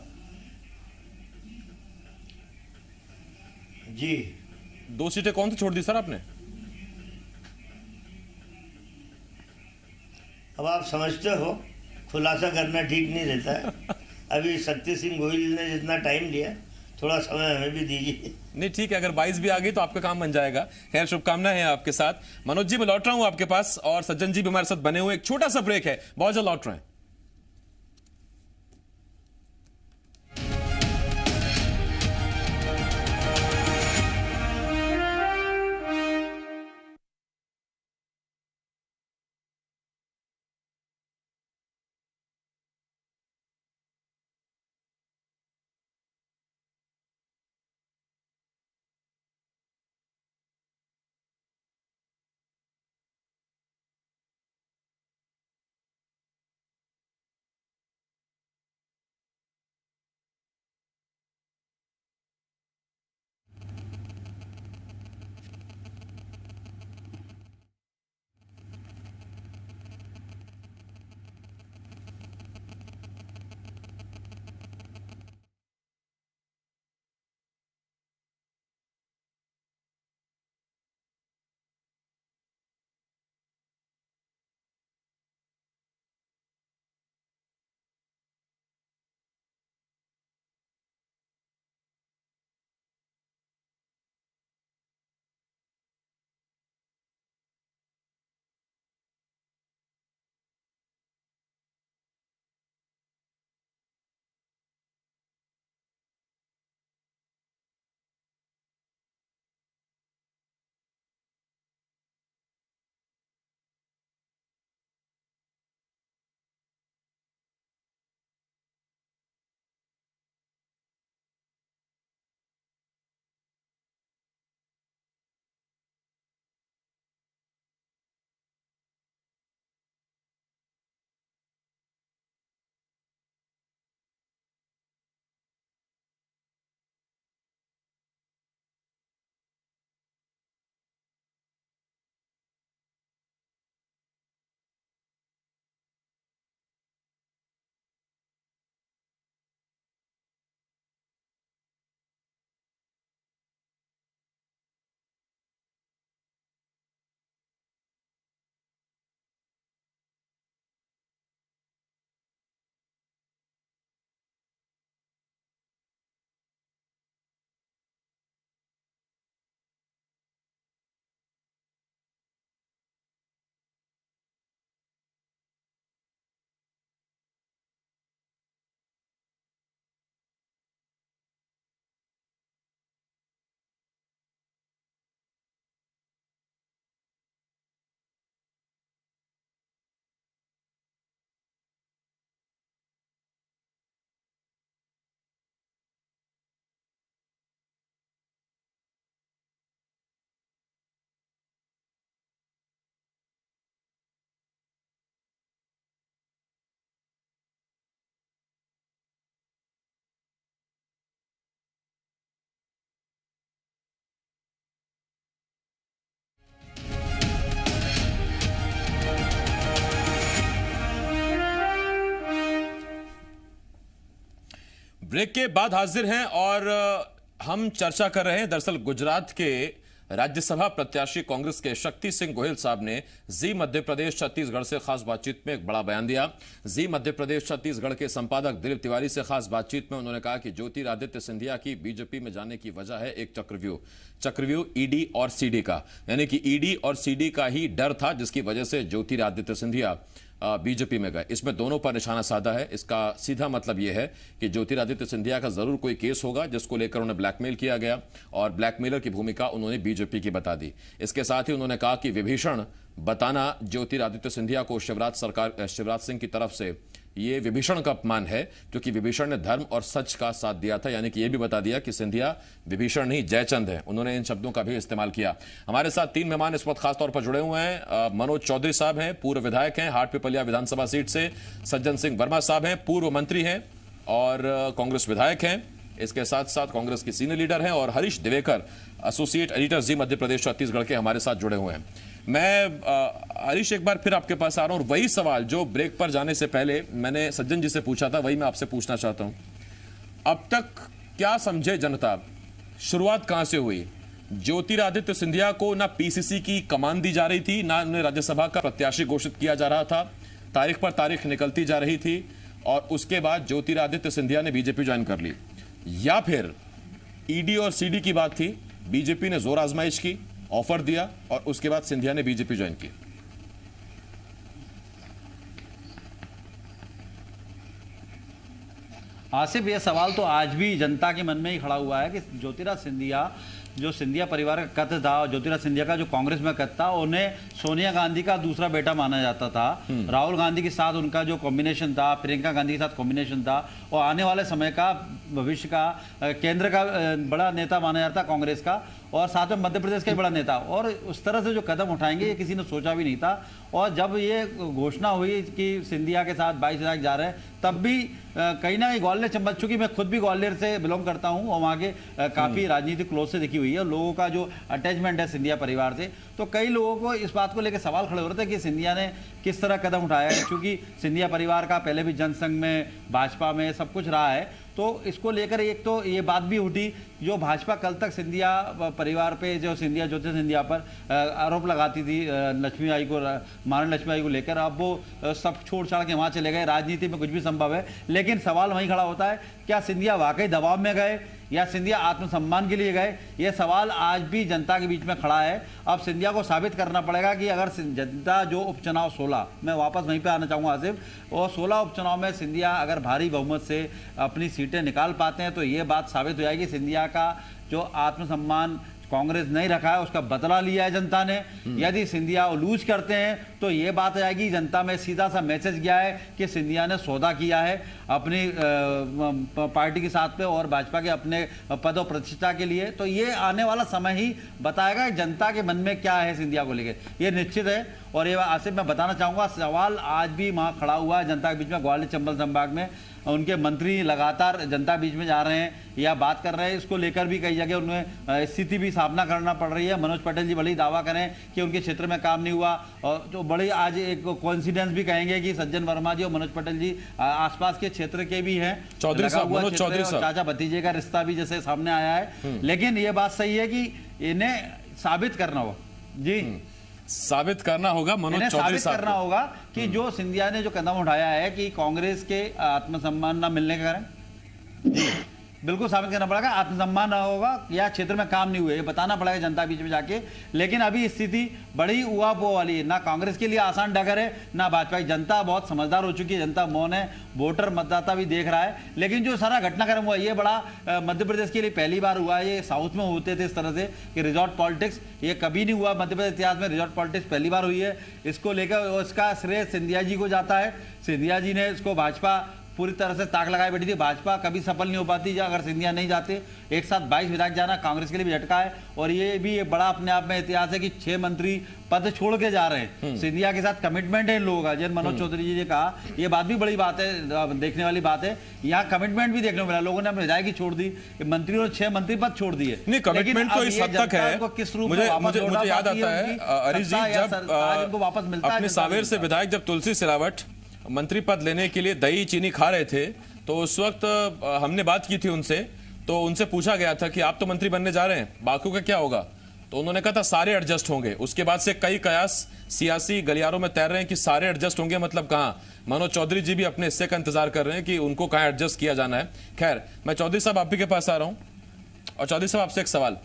जी। 2 सीटें कौन सी छोड़ दी सर आपने? अब आप समझते हो, खुलासा करना ठीक नहीं रहता है। अभी शक्ति सिंह गोहिल ने जितना टाइम लिया, थोड़ा समय हमें भी दीजिए। नहीं ठीक है, अगर 22 भी आ गई तो आपका काम बन जाएगा। खैर शुभकामनाएं हैं आपके साथ। मनोज जी मैं लौट रहा हूं आपके पास, और सज्जन जी भी हमारे साथ बने हुए। एक छोटा सा ब्रेक है, बहुत जल्द लौट रहे हैं। ब्रेक के बाद हाजिर हैं और हम चर्चा कर रहे हैं। दरअसल गुजरात के राज्यसभा प्रत्याशी कांग्रेस के शक्ति सिंह गोहिल साहब ने जी मध्य प्रदेश छत्तीसगढ़ से खास बातचीत में एक बड़ा बयान दिया। जी मध्य प्रदेश छत्तीसगढ़ के संपादक दिलीप तिवारी से खास बातचीत में उन्होंने कहा कि ज्योतिरादित्य सिंधिया की बीजेपी में जाने की वजह है एक चक्रव्यूह ईडी और सीडी का, यानी कि ईडी और सीडी का ही डर था जिसकी वजह से ज्योतिरादित्य सिंधिया बीजेपी में गए। इसमें दोनों पर निशाना साधा है। इसका सीधा मतलब यह है कि ज्योतिरादित्य सिंधिया का जरूर कोई केस होगा जिसको लेकर उन्हें ब्लैकमेल किया गया और ब्लैकमेलर की भूमिका उन्होंने बीजेपी की बता दी। इसके साथ ही उन्होंने कहा कि विभीषण बताना ज्योतिरादित्य सिंधिया को शिवराज सिंह की तरफ से ये विभीषण का अपमान है, क्योंकि विभीषण ने धर्म और सच का साथ दिया था, यानी कि यह भी बता दिया कि सिंधिया विभीषण नहीं जयचंद है। उन्होंने इन शब्दों का भी इस्तेमाल किया। हमारे साथ तीन मेहमान इस वक्त खासतौर पर जुड़े हुए हैं। मनोज चौधरी साहब हैं, पूर्व विधायक हैं हाटपिपलिया विधानसभा सीट से। सज्जन सिंह वर्मा साहब हैं, पूर्व मंत्री हैं और कांग्रेस विधायक हैं। इसके साथ साथ कांग्रेस के सीनियर लीडर हैं। और हरीश दिवेकर, एसोसिएट एडिटर जी मध्य प्रदेश छत्तीसगढ़ के, हमारे साथ जुड़े हुए हैं। मैं हरीश एक बार फिर आपके पास आ रहा हूं और वही सवाल जो ब्रेक पर जाने से पहले मैंने सज्जन जी से पूछा था वही मैं आपसे पूछना चाहता हूं। अब तक क्या समझे जनता, शुरुआत कहां से हुई? ज्योतिरादित्य सिंधिया को ना पीसीसी की कमान दी जा रही थी, ना उन्हें राज्यसभा का प्रत्याशी घोषित किया जा रहा था। तारीख पर तारीख निकलती जा रही थी और उसके बाद ज्योतिरादित्य सिंधिया ने बीजेपी ज्वाइन कर ली, या फिर ईडी और सीडी की बात थी, बीजेपी ने जोर आजमाइश की, ऑफर दिया और उसके बाद सिंधिया ने बीजेपी ज्वाइन की? आसिफ, ये सवाल तो आज भी जनता के मन में ही खड़ा हुआ है कि ज्योतिरादित्य सिंधिया, जो सिंधिया परिवार का कद था, और ज्योतिरादित्य सिंधिया का जो कांग्रेस में कद था, उन्हें सोनिया गांधी का दूसरा बेटा माना जाता था। राहुल गांधी के साथ उनका जो कॉम्बिनेशन था, प्रियंका गांधी के साथ कॉम्बिनेशन था, और आने वाले समय का, भविष्य का, केंद्र का बड़ा नेता माना जाता है कांग्रेस का, और साथ में मध्य प्रदेश का बड़ा नेता। और उस तरह से जो कदम उठाएंगे ये किसी ने सोचा भी नहीं था। और जब ये घोषणा हुई कि सिंधिया के साथ 22 विधायक जा रहे हैं, तब भी कहीं ना कहीं ग्वालियर चंबल, चूंकि मैं खुद भी ग्वालियर से बिलोंग करता हूं और वहाँ के काफ़ी राजनीतिक क्लोज से देखी हुई है, लोगों का जो अटैचमेंट है सिंधिया परिवार से, तो कई लोगों को इस बात को लेकर सवाल खड़े हो रहे थे कि सिंधिया ने किस तरह कदम उठाया है। क्योंकि सिंधिया परिवार का पहले भी जनसंघ में, भाजपा में सब कुछ रहा है, तो इसको लेकर एक तो ये बात भी उठी, जो भाजपा कल तक सिंधिया परिवार पे, जो सिंधिया ज्योतिरादित्य सिंधिया पर आरोप लगाती थी लक्ष्मीबाई को, महारानी लक्ष्मीबाई को लेकर, अब वो सब छोड़ छाड़ के वहाँ चले गए। राजनीति में कुछ भी संभव है, लेकिन सवाल वहीं खड़ा होता है, क्या सिंधिया वाकई दबाव में गए या सिंधिया आत्मसम्मान के लिए गए? ये सवाल आज भी जनता के बीच में खड़ा है। अब सिंधिया को साबित करना पड़ेगा कि अगर जनता जो उपचुनाव 16, मैं वापस वहीं पे आना चाहूँगा आसिफ, और 16 उपचुनाव में सिंधिया अगर भारी बहुमत से अपनी सीटें निकाल पाते हैं, तो ये बात साबित हो जाएगी सिंधिया का जो आत्मसम्मान कांग्रेस नहीं रखा है उसका बदला लिया है जनता ने। यदि सिंधिया लूज करते हैं तो ये बात आएगी, जनता में सीधा सा मैसेज गया है कि सिंधिया ने सौदा किया है अपनी पार्टी के साथ पे और भाजपा के अपने पद और प्रतिष्ठा के लिए। तो ये आने वाला समय ही बताएगा जनता के मन में क्या है सिंधिया को लेकर, ये निश्चित है। और ये आसिफ मैं बताना चाहूँगा, सवाल आज भी वहाँ खड़ा हुआ है जनता के बीच में। ग्वालियर चंबल संभाग में उनके मंत्री लगातार जनता बीच में जा रहे हैं या बात कर रहे हैं, इसको लेकर भी कई जगह उन्हें स्थिति भी सामना करना पड़ रही है। मनोज पटेल जी बड़ी दावा करें कि उनके क्षेत्र में काम नहीं हुआ, और जो बड़ी आज एक कोइंसिडेंस भी कहेंगे कि सज्जन वर्मा जी और मनोज पटेल जी आसपास के क्षेत्र के भी हैं, चौधरी साहब, मनोज चौधरी साहब, चाचा भतीजे का रिश्ता भी जैसे सामने आया है। लेकिन ये बात सही है कि इन्हें साबित करना होगा, जी साबित करना होगा, मनोज चौधरी साहब करना होगा कि जो सिंधिया ने जो कदम उठाया है कि कांग्रेस के आत्मसम्मान न मिलने के कारण, जी बिल्कुल साबित करना पड़ेगा। आत्मसम्मान ना होगा या क्षेत्र में काम नहीं हुए, ये बताना पड़ेगा जनता बीच में जाके। लेकिन अभी स्थिति बड़ी उहापोह वाली है, ना कांग्रेस के लिए आसान डगर है ना भाजपा की। जनता बहुत समझदार हो चुकी है, जनता मौन है, वोटर मतदाता भी देख रहा है। लेकिन जो सारा घटनाक्रम हुआ ये बड़ा मध्य प्रदेश के लिए पहली बार हुआ है। ये साउथ में होते थे इस तरह से कि रिजॉर्ट पॉलिटिक्स, ये कभी नहीं हुआ मध्य प्रदेश इतिहास में, रिजॉर्ट पॉलिटिक्स पहली बार हुई है। इसको लेकर इसका श्रेय सिंधिया जी को जाता है। सिंधिया जी ने इसको, भाजपा पूरी तरह से ताक लगाए बैठी थी, भाजपा कभी सफल नहीं हो पाती अगर सिंधिया नहीं जाते। एक साथ 22 विधायक जाना कांग्रेस के लिए भी झटका है, और ये भी एक बड़ा अपने आप में इतिहास है कि 6 मंत्री पद छोड़ के जा रहे हैं। सिंधिया के साथ कमिटमेंट है इन लोगों का, जिन मनोज चौधरी जी ने कहा, ये बात भी बड़ी बात है, देखने वाली बात है। यहाँ कमिटमेंट भी देखने को मिला, लोगों ने अपने विधायक ही छोड़ दी, मंत्री और 6 मंत्री पद छोड़ दिए। नहीं, कमिटमेंट तो इस हद तक है, किस रूप मुझे याद आता है अरिश जी, जब वापस मिलता है अपने सावेर से विधायक जब तुलसी सिलावट मंत्री पद लेने के लिए दही चीनी खा रहे थे, तो उस वक्त हमने बात की थी उनसे, तो उनसे पूछा गया था कि आप तो मंत्री बनने जा रहे हैं, बाकी का क्या होगा? तो उन्होंने कहा था सारे एडजस्ट होंगे। उसके बाद से कई कयास सियासी गलियारों में तैर रहे हैं कि सारे एडजस्ट होंगे, मतलब कहाँ? मनोज चौधरी जी भी अपने हिस्से का इंतजार कर रहे हैं कि उनको कहाँ एडजस्ट किया जाना है। खैर, मैं चौधरी साहब आप ही के पास आ रहा हूं, और चौधरी साहब आपसे एक सवाल।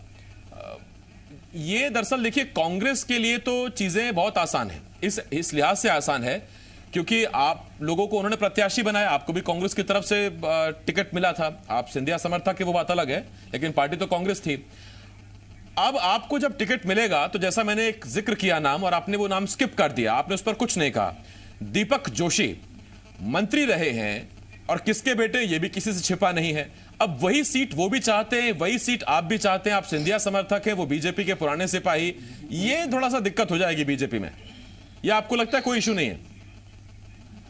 ये दरअसल देखिए, कांग्रेस के लिए तो चीजें बहुत आसान है, इस लिहाज से आसान है क्योंकि आप लोगों को उन्होंने प्रत्याशी बनाया, आपको भी कांग्रेस की तरफ से टिकट मिला था, आप सिंधिया समर्थक है वो बात अलग है, लेकिन पार्टी तो कांग्रेस थी। अब आपको जब टिकट मिलेगा तो जैसा मैंने एक जिक्र किया नाम, और आपने वो नाम स्किप कर दिया, आपने उस पर कुछ नहीं कहा। दीपक जोशी मंत्री रहे हैं, और किसके बेटे ये भी किसी से छिपा नहीं है। अब वही सीट वो भी चाहते हैं, वही सीट आप भी चाहते हैं, आप सिंधिया समर्थक हैं, वो बीजेपी के पुराने सिपाही। ये थोड़ा सा दिक्कत हो जाएगी बीजेपी में, या आपको लगता है कोई इशू नहीं है?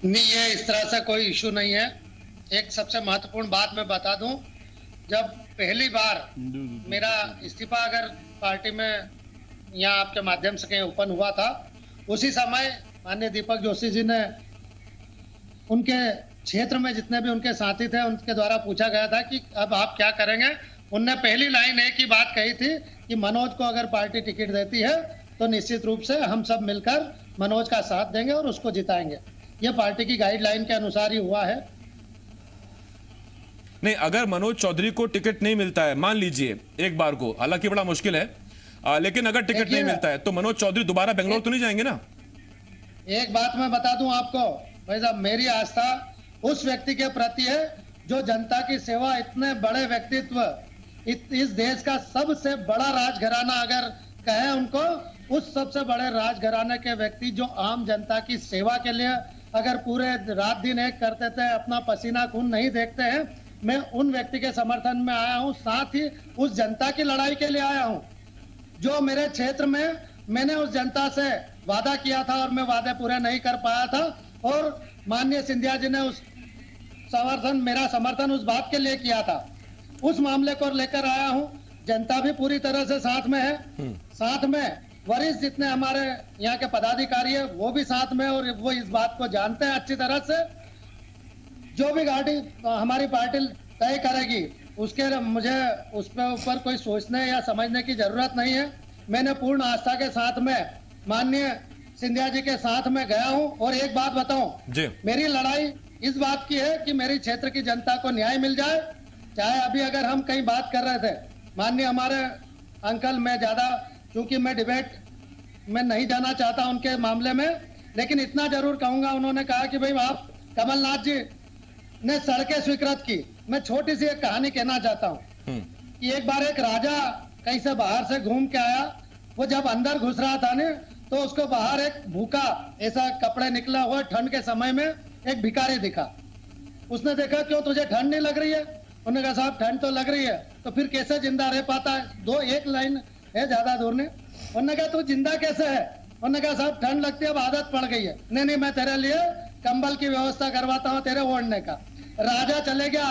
नहीं, ये इस तरह से कोई इशू नहीं है। एक सबसे महत्वपूर्ण बात मैं बता दूं, जब पहली बार मेरा इस्तीफा अगर पार्टी में यहाँ आपके माध्यम से कहीं ओपन हुआ था, उसी समय माननीय दीपक जोशी जी ने उनके क्षेत्र में जितने भी उनके साथी थे उनके द्वारा पूछा गया था कि अब आप क्या करेंगे। उनने पहली लाइन एक ही बात कही थी कि मनोज को अगर पार्टी टिकट देती है तो निश्चित रूप से हम सब मिलकर मनोज का साथ देंगे और उसको जिताएंगे। ये पार्टी की गाइडलाइन के अनुसार ही हुआ है। नहीं, अगर मनोज चौधरी को टिकट नहीं मिलता है, मान लीजिए एक बार को, हालांकि बड़ा मुश्किल है, लेकिन अगर टिकट नहीं मिलता है तो मनोज चौधरी दोबारा बेंगलोर तो नहीं जाएंगे ना? एक बात मैं बता दूं आपको भाई साहब, मेरी आस्था उस व्यक्ति के प्रति है जो जनता की सेवा, इतने बड़े व्यक्तित्व, इस देश का सबसे बड़ा राजघराना अगर कहे उनको, उस सबसे बड़े राजघराने के व्यक्ति जो आम जनता की सेवा के लिए अगर पूरे रात दिन एक करते थे, अपना पसीना खून नहीं देखते हैं, मैं उन व्यक्ति के समर्थन में आया हूं, साथ ही उस जनता की लड़ाई के लिए आया हूं जो मेरे क्षेत्र में मैंने उस जनता से वादा किया था और मैं वादे पूरे नहीं कर पाया था, और माननीय सिंधिया जी ने उस मेरा समर्थन उस बात के लिए किया था। उस मामले को लेकर आया हूं, जनता भी पूरी तरह से साथ में है, साथ में वरिष्ठ जितने हमारे यहाँ के पदाधिकारी है वो भी साथ में, और वो इस बात को जानते हैं अच्छी तरह से। जो भी गाड़ी हमारी पार्टी तय करेगी उसके मुझे उस पर ऊपर कोई सोचने या समझने की जरूरत नहीं है। मैंने पूर्ण आस्था के साथ में माननीय सिंधिया जी के साथ में गया हूं, और एक बात बताऊं, मेरी लड़ाई इस बात की है कि मेरी क्षेत्र की जनता को न्याय मिल जाए। चाहे अभी अगर हम कहीं बात कर रहे थे, माननीय हमारे अंकल, मैं ज्यादा क्योंकि मैं डिबेट में नहीं जाना चाहता उनके मामले में, लेकिन इतना जरूर कहूंगा, उन्होंने कहा कि भाई आप कमलनाथ जी ने सड़कें स्वीकृत की। मैं छोटी सी एक कहानी कहना चाहता हूँ कि एक बार एक राजा कहीं से बाहर से घूम के आया, वो जब अंदर घुस रहा था ना, तो उसको बाहर एक भूखा ऐसा कपड़े निकला हुआ ठंड के समय में एक भिखारी दिखा। उसने देखा, क्यों तुझे ठंड नहीं लग रही है? उन्होंने कहा साहब ठंड तो लग रही है, तो फिर कैसे जिंदा रह पाता है? एक लाइन है ज्यादा दूर ने। उन्होंने कहा तू जिंदा कैसे है? उन्होंने कहा साहब ठंड लगती है, अब आदत पड़ गई है। नहीं, मैं तेरे लिए कंबल की व्यवस्था करवाता हूँ तेरे ओढ़ने का। राजा चले गया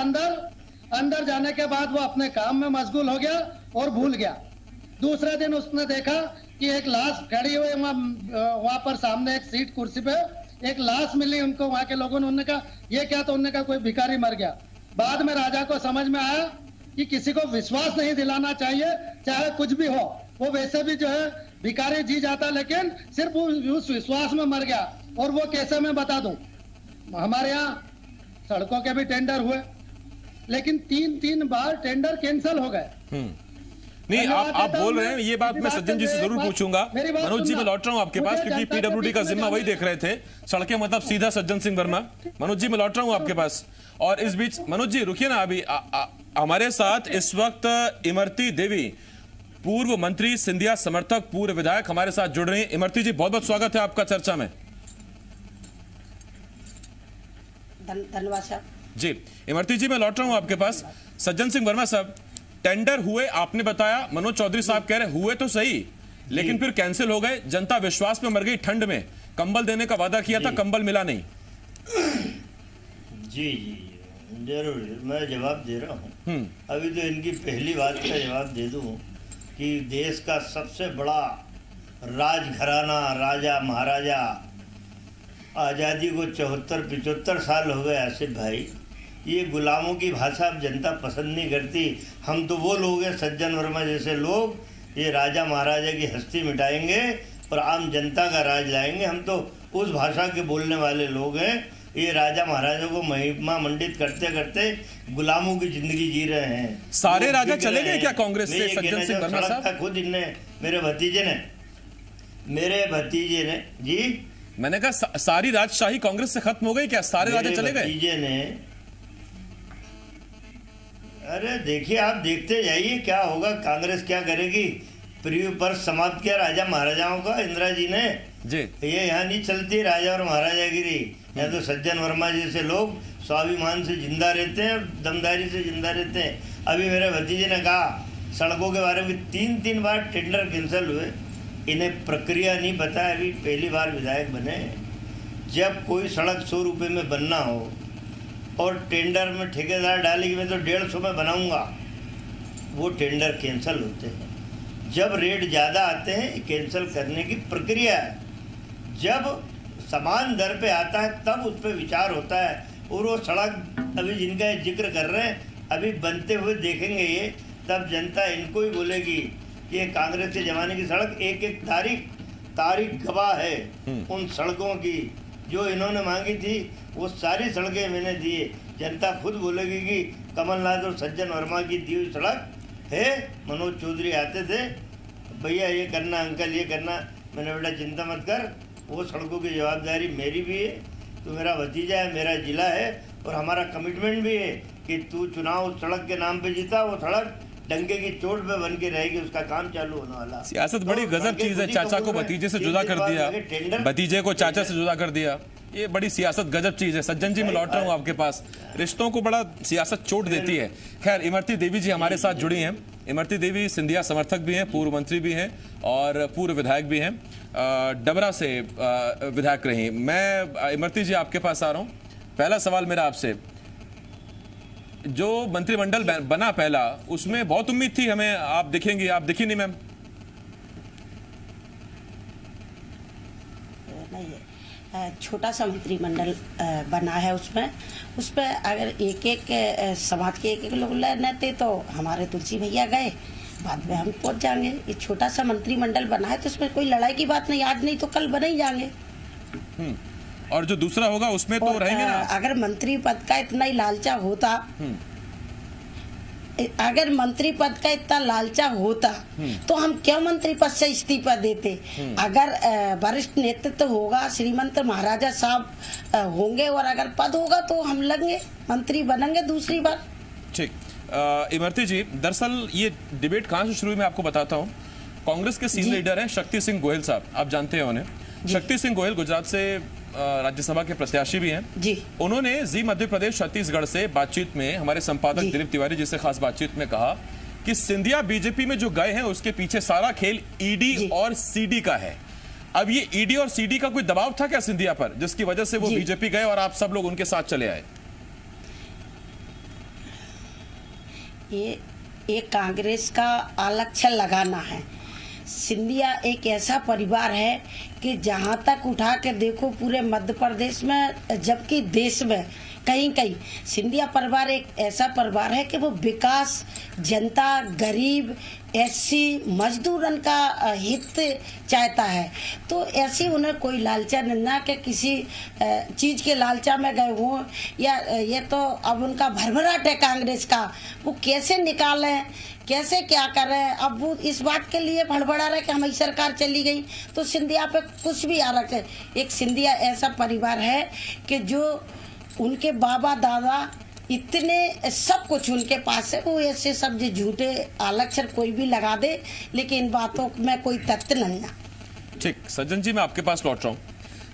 अंदर जाने के बाद वो अपने काम में मशगूल हो गया और भूल गया। दूसरे दिन उसने देखा कि एक लाश खड़ी हुई वहां पर सामने एक सीट कुर्सी पे एक लाश मिली उनको, वहां के लोगों ने। उन्होंने कहा ये क्या? तो उन्होंने कहा कोई भिखारी मर गया। बाद में राजा को समझ में आया कि किसी को विश्वास नहीं दिलाना चाहिए, चाहे कुछ भी हो। वो वैसे भी जो है भिखारी जी जाता, लेकिन सिर्फ उस विश्वास में मर गया। और वो कैसे, मैं बता दूं, हमारे यहाँ सड़कों के भी टेंडर हुए, लेकिन 3 बार टेंडर कैंसिल हो गए। नहीं, आप बोल रहे हैं, ये बात मैं सज्जन जी से जरूर पूछूंगा। मनोज जी, मैं लौट रहा हूं आपके पास, क्योंकि पीडब्ल्यूडी का जिम्मा वही देख रहे थे, सड़कें मतलब सीधा सज्जन सिंह वर्मा। मनोज जी, मैं लौट रहा हूं आपके पास। और इस बीच मनोज जी रुकिए ना, अभी हमारे साथ इस वक्त इमरती देवी, पूर्व मंत्री, सिंधिया समर्थक, पूर्व विधायक हमारे साथ जुड़ रही हैं। इमरती जी, बहुत बहुत स्वागत है आपका चर्चा में। धन्यवाद साहब जी। इमरती जी, मैं लौट रहा हूं आपके पास। सज्जन सिंह वर्मा साहब, टेंडर हुए आपने बताया, मनोज चौधरी साहब कह रहे हुए तो सही, लेकिन फिर कैंसिल हो गए। जनता विश्वास में मर गई। ठंड में कंबल देने का वादा किया था, कंबल मिला नहीं। जी जरूर, मैं जवाब दे रहा हूँ। अभी तो इनकी पहली बात का जवाब दे दूँ कि देश का सबसे बड़ा राजघराना, राजा महाराजा, आज़ादी को 74-75 साल हो गए आसिफ भाई, ये गुलामों की भाषा अब जनता पसंद नहीं करती। हम तो वो लोग हैं, सज्जन वर्मा जैसे लोग, ये राजा महाराजा की हस्ती मिटाएंगे और आम जनता का राज लाएंगे। हम तो उस भाषा के बोलने वाले लोग हैं। ये राजा महाराजा को महिमा मंडित करते करते गुलामों की जिंदगी जी रहे हैं। सारे राजा चले गए क्या कांग्रेस से? सज्जन सिंह वर्मा साहब, खुद इनने मेरे भतीजे ने जी, मैंने कहा सारी राजशाही कांग्रेस से खत्म हो गई क्या? सारे राजा चले गए? भतीजे ने, अरे देखिए, आप देखते जाइए क्या होगा, कांग्रेस क्या करेगी। प्रिव्यू पर समाप्त किया राजा महाराजाओं का इंदिरा जी ने जी। ये यहाँ नहीं चलती राजा और महाराजागिरी। यहाँ तो सज्जन वर्मा जैसे लोग स्वाभिमान से जिंदा रहते हैं, दमदारी से जिंदा रहते हैं। अभी मेरे भतीजे ने कहा सड़कों के बारे में 3 बार टेंडर कैंसिल हुए। इन्हें प्रक्रिया नहीं पता है, अभी पहली बार विधायक बने। जब कोई सड़क 100 रुपये में बनना हो और टेंडर में ठेकेदार डाले कि मैं तो 150 में बनाऊंगा, वो टेंडर कैंसिल होते हैं। जब रेट ज़्यादा आते हैं, कैंसिल करने की प्रक्रिया है। जब समान दर पे आता है तब उस पर विचार होता है। और वो सड़क अभी जिनका जिक्र कर रहे हैं, अभी बनते हुए देखेंगे ये, तब जनता इनको ही बोलेगी। ये कांग्रेस के ज़माने की सड़क, एक तारीख गवाह है उन सड़कों की जो इन्होंने मांगी थी वो सारी सड़कें मैंने दी है। जनता खुद बोलेगी कि कमलनाथ और सज्जन वर्मा की दी हुई सड़क है। मनोज चौधरी आते थे, भैया ये करना, अंकल ये करना, मैंने बेटा चिंता मत कर, वो सड़कों की जवाबदारी मेरी भी है, तू मेरा भतीजा है, मेरा जिला है और हमारा कमिटमेंट भी है कि तू चुनाव उस सड़क के नाम पे जीता, वो सड़क डंके की चोट पे बन के रहेगी, उसका काम चालू होने वाला। सियासत बड़ी गजब चीज है, चाचा को भतीजे से जुदा कर दिया, भतीजे को चाचा से जुदा कर दिया, ये बड़ी सियासत गजब चीज है। सज्जन जी मैं लौट रहा हूँ आपके पास, रिश्तों को बड़ा सियासत चोट देती है। खैर इमरती देवी जी हमारे साथ जुड़ी हैं। इमरती देवी सिंधिया समर्थक भी हैं, पूर्व मंत्री भी हैं और पूर्व विधायक भी हैं, डबरा से विधायक रही। मैं इमरती जी आपके पास आ रहा हूँ। पहला सवाल मेरा आपसे, जो मंत्रिमंडल बना पहला, उसमें बहुत उम्मीद थी हमें आप दिखेंगी, आप दिखी नहीं मैम। छोटा सा मंत्रिमंडल बना है, उसमें अगर एक एक समाज के एक एक लोग लेने थे तो हमारे तुलसी भैया गए, बाद में हम पहुंच जाएंगे। ये छोटा सा मंत्रिमंडल बना है तो इसमें कोई लड़ाई की बात नहीं, आज नहीं तो कल बने ही जाएंगे। और जो दूसरा होगा उसमें तो रहेंगे ना। अगर मंत्री पद का इतना ही लालचा होता, अगर मंत्री पद का इतना लालचा होता तो हम क्यों मंत्री पद से इस्तीफा देते। अगर वरिष्ठ नेतृत्व होगा, श्रीमंत महाराजा साहब होंगे और अगर पद होगा तो हम लेंगे, मंत्री बनेंगे दूसरी बार। ठीक, इमरती जी दरअसल ये डिबेट कहाँ से शुरू हुई मैं आपको बताता हूँ। कांग्रेस के सीनियर लीडर हैं शक्ति सिंह गोयल साहब, आप जानते हैं उन्हें। शक्ति सिंह गोयल गुजरात से राज्यसभा के प्रत्याशी भी हैं जी। उन्होंने जी मध्य प्रदेश छत्तीसगढ़ से बातचीत में हमारे संपादक दिलीप तिवारी जी से खास बातचीत में कहा कि सिंधिया बीजेपी में जो गए हैं उसके पीछे सारा खेल ईडी और सीडी का है। अब ये ईडी और सीडी का कोई दबाव था क्या सिंधिया पर, जिसकी वजह से वो बीजेपी गए और आप सब लोग उनके साथ चले आए? ये कांग्रेस का आलक्ष्य लगाना है। सिंधिया एक ऐसा परिवार है कि जहां तक उठा के देखो पूरे मध्य प्रदेश में, जबकि देश में कहीं कहीं सिंधिया परिवार एक ऐसा परिवार है कि वो विकास, जनता, गरीब, एससी, मजदूरन का हित चाहता है। तो ऐसी उन्हें कोई लालचा ना कि किसी चीज के लालचा में गए हों, या ये तो अब उनका भरभराट है कांग्रेस का, वो कैसे निकालें, कैसे क्या करें। अब वो इस बात के लिए भड़बड़ा रहे कि हमारी सरकार चली गई तो सिंधिया पे कुछ भी आ रखे। एक सिंधिया ऐसा परिवार है कि जो उनके बाबा दादा इतने सब कुछ उनके पास है, वो ऐसे सब जो झूठे आलक्ष्य कोई भी लगा दे, लेकिन इन बातों में कोई तथ्य नहीं है। ठीक, सज्जन जी मैं आपके पास लौट रहा हूँ।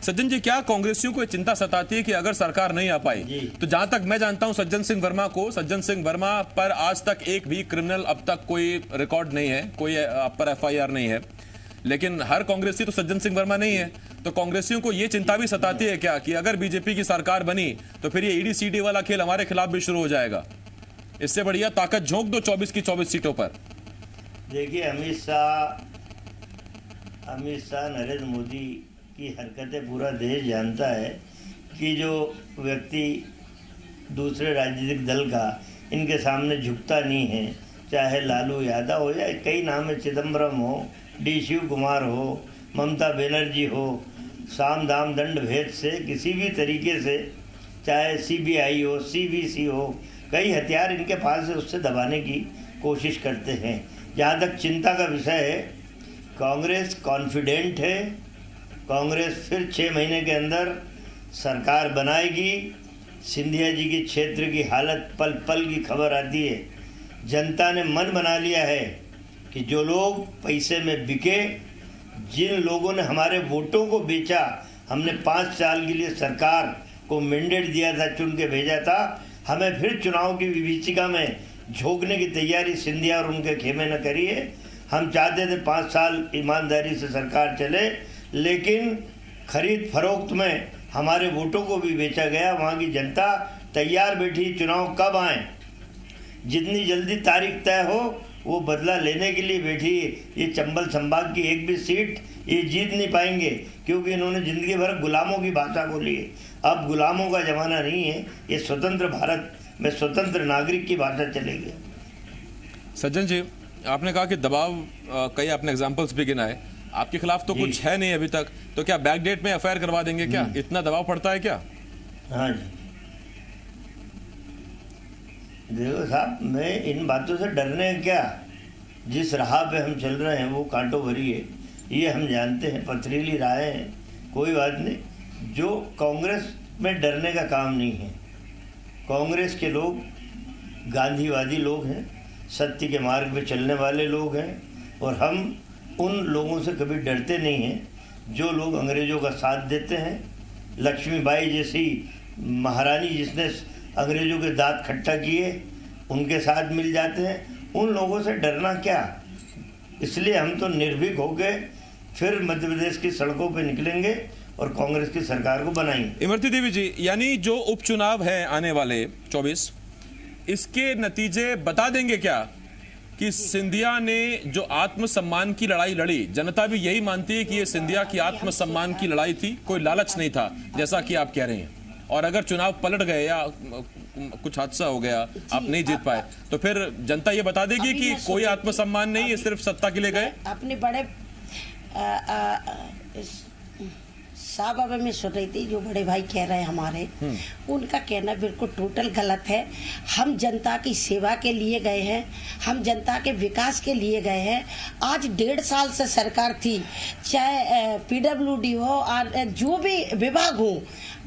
सज्जन जी, क्या कांग्रेसियों को चिंता सताती है कि अगर सरकार नहीं आ पाई तो जहां तक मैं जानता हूं सज्जन सिंह वर्मा पर आज तक एक भी क्रिमिनल अब तक कोई रिकॉर्ड नहीं है, कोई आप पर एफआईआर नहीं है, लेकिन हर कांग्रेसी तो सज्जन सिंह वर्मा नहीं है। तो कांग्रेसियों को ये चिंता भी सताती है क्या कि अगर बीजेपी की सरकार बनी तो फिर ये ईडी सीडी वाला खेल हमारे खिलाफ भी शुरू हो जाएगा? इससे बढ़िया ताकत झोंक दो 24 की 24 सीटों पर। देखिए, अमित शाह नरेंद्र मोदी की हरकतें पूरा देश जानता है कि जो व्यक्ति दूसरे राजनीतिक दल का इनके सामने झुकता नहीं है, चाहे लालू यादव हो या कई नाम है, चिदम्बरम हो, डी शिव कुमार हो, ममता बनर्जी हो, साम दाम दंड भेद से किसी भी तरीके से, चाहे सीबीआई हो, सीबीसी हो, कई हथियार इनके पास है, उससे दबाने की कोशिश करते हैं। जहाँ तक चिंता का विषय है, कांग्रेस कॉन्फिडेंट है, कांग्रेस फिर 6 महीने के अंदर सरकार बनाएगी। सिंधिया जी की क्षेत्र की हालत पल पल की खबर आती है। जनता ने मन बना लिया है कि जो लोग पैसे में बिके, जिन लोगों ने हमारे वोटों को बेचा, हमने 5 साल के लिए सरकार को मैंडेट दिया था, चुन के भेजा था, हमें फिर चुनाव की विभीषिका में झोंकने की तैयारी सिंधिया और उनके खेमे न करी है। हम चाहते थे 5 साल ईमानदारी से सरकार चले, लेकिन खरीद फरोख्त में हमारे वोटों को भी बेचा गया। वहाँ की जनता तैयार बैठी, चुनाव कब आए, जितनी जल्दी तारीख तय हो वो बदला लेने के लिए बैठी। ये चंबल संभाग की एक भी सीट ये जीत नहीं पाएंगे, क्योंकि इन्होंने जिंदगी भर गुलामों की भाषा बोली है। अब गुलामों का जमाना नहीं है, ये स्वतंत्र भारत में स्वतंत्र नागरिक की भाषा चलेगी। सज्जन जी, आपने कहा कि दबाव, कई आपने एग्जाम्पल्स भी गिनाए। आपके खिलाफ तो कुछ है नहीं अभी तक, तो क्या बैकडेट में एफआईआर करवा देंगे क्या? इतना दबाव पड़ता है क्या? हाँ जी, देखो साहब, मैं इन बातों से डरने क्या, जिस राह पे हम चल रहे हैं वो कांटों भरी है, ये हम जानते हैं, पथरीली राहें हैं, कोई बात नहीं। जो कांग्रेस में डरने का काम नहीं है। कांग्रेस के लोग गांधीवादी लोग हैं, सत्य के मार्ग पे चलने वाले लोग हैं, और हम उन लोगों से कभी डरते नहीं हैं जो लोग अंग्रेज़ों का साथ देते हैं। लक्ष्मीबाई जैसी महारानी जिसने अंग्रेज़ों के दांत खट्टा किए, उनके साथ मिल जाते हैं। उन लोगों से डरना क्या, इसलिए हम तो निर्भीक होकर फिर मध्य प्रदेश की सड़कों पे निकलेंगे और कांग्रेस की सरकार को बनाएंगे। इमरती देवी जी, यानी जो उपचुनाव है आने वाले 24, इसके नतीजे बता देंगे क्या कि सिंधिया ने जो आत्मसम्मान की लड़ाई लड़ी, जनता भी यही मानती है कि ये सिंधिया की आत्मसम्मान की लड़ाई थी, कोई लालच नहीं था जैसा कि आप कह रहे हैं, और अगर चुनाव पलट गए या कुछ हादसा हो गया, आप नहीं जीत पाए, तो फिर जनता ये बता देगी कि कोई आत्मसम्मान नहीं, ये सिर्फ सत्ता के लिए गए? अपने बड़े साहब, अब मैं सुन रही थी जो बड़े भाई कह रहे हैं हमारे, उनका कहना बिल्कुल टोटल गलत है। हम जनता की सेवा के लिए गए हैं, हम जनता के विकास के लिए गए हैं। आज 1.5 साल से सरकार थी, चाहे PWD हो और जो भी विभाग हो,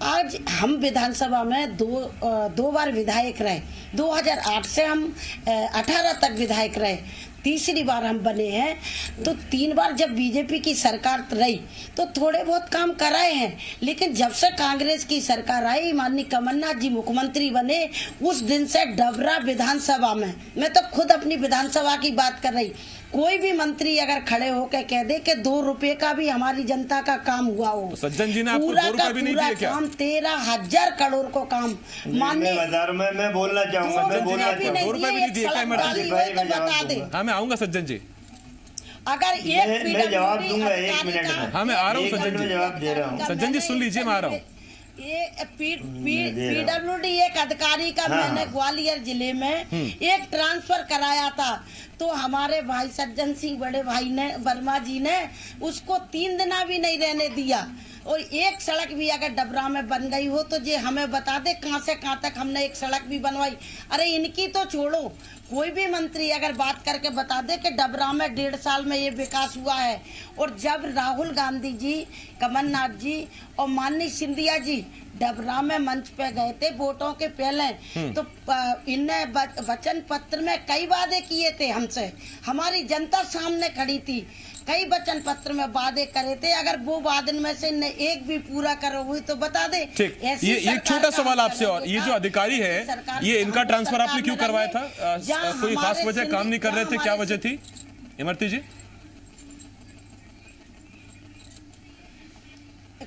आज हम विधानसभा में दो बार विधायक रहे। 2008 से हम 18 तक विधायक रहे, तीसरी बार हम बने हैं। तो 3 बार जब बीजेपी की सरकार रही तो थोड़े बहुत काम कराए हैं, लेकिन जब से कांग्रेस की सरकार आई, माननीय कमलनाथ जी मुख्यमंत्री बने, उस दिन से डबरा विधानसभा में, मैं तो खुद अपनी विधानसभा की बात कर रही, कोई भी मंत्री अगर खड़े होकर कह दे कि 2 रुपए का भी हमारी जनता का काम हुआ हो, तो सज्जन जी ने आपको 2 रुपए भी नहीं दिए क्या? काम 13,000 करोड़ को काम, माननीय मैं बोलना चाहूंगा, मैं बोलना चाहूंगा, 2 रुपए भी नहीं दिए क्या इमरती जी? बता दे। हाँ, मैं आऊंगा सज्जन जी, अगर मैं जवाब दूंगा 1 मिनट में। हाँ, मैं आ रहा हूँ सज्जन जी, जवाब दे रहा हूँ। सज्जन जी सुन लीजिए, मैं आ रहा हूँ। ये PWD एक अधिकारी का मैंने ग्वालियर जिले में एक ट्रांसफर कराया था, तो हमारे भाई सज्जन सिंह बड़े भाई ने, वर्मा जी ने उसको 3 दिन भी नहीं रहने दिया। और एक सड़क भी अगर डबरा में बन गई हो तो ये हमें बता दे कहां से कहां तक हमने एक सड़क भी बनवाई। अरे इनकी तो छोड़ो, कोई भी मंत्री अगर बात करके बता दे कि डबरा में 1.5 साल में ये विकास हुआ है। और जब राहुल गांधी जी, कमलनाथ जी और माननीय सिंधिया जी डबरा में मंच पे गए थे वोटों के पहले, तो इनने वचन पत्र में कई वादे किए थे हमसे, हमारी जनता सामने खड़ी थी, कई वचन पत्र में वादे करे थे। अगर वो वादे में से ने एक भी पूरा करो हुई तो बता दे। ठीक, ये एक छोटा सवाल आपसे, और ये जो अधिकारी है, ये इनका ट्रांसफर आपने क्यों करवाया था? कोई खास वजह, काम नहीं कर रहे थे, क्या वजह थी इमरती जी?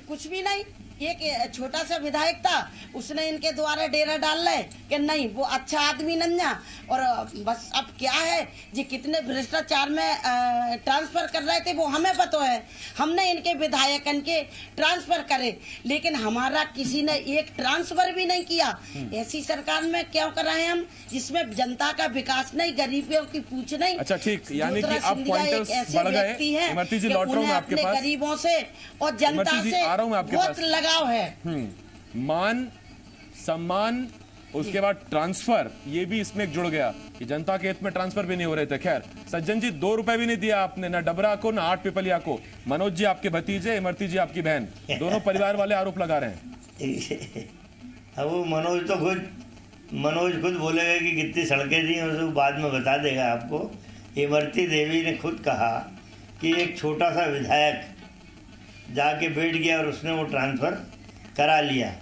कुछ भी नहीं, एक छोटा सा विधायक था, उसने इनके द्वारा डेरा डाल रहे कि नहीं वो अच्छा आदमी नन्या, और बस अब क्या है जी, कितने भ्रष्टाचार में ट्रांसफर कर रहे थे वो हमें पता है। हमने इनके विधायकन के ट्रांसफर करे, लेकिन हमारा किसी ने एक ट्रांसफर भी नहीं किया। ऐसी सरकार में क्यों कराए हम, जिसमें जनता का विकास नहीं, गरीबों की पूछ नहीं। अच्छा ठीक, यानी कि आप पॉइंटर्स बढ़ गए। इमरती जी लौट रहा हूं मैं आपके पास, गरीबों से और जनता से बहुत लगाव है। मान सम्मान, उसके बाद ट्रांसफर, ये भी इसमें जुड़ गया कि जनता के हित में ट्रांसफर भी नहीं हो रहे थे। खैर सज्जन जी, 2 रुपए भी नहीं दिया आपने, ना डबरा को ना 8 पिपलिया को। मनोज जी आपके भतीजे, इमरती जी आपकी बहन, दोनों परिवार वाले आरोप लगा रहे हैं। अब वो मनोज खुद बोलेगा कि कितनी सड़कें दी, उसको बाद में बता देगा आपको। इमरती देवी ने खुद कहा कि एक छोटा सा विधायक जाके बैठ गया और उसने वो ट्रांसफ़र करा लिया।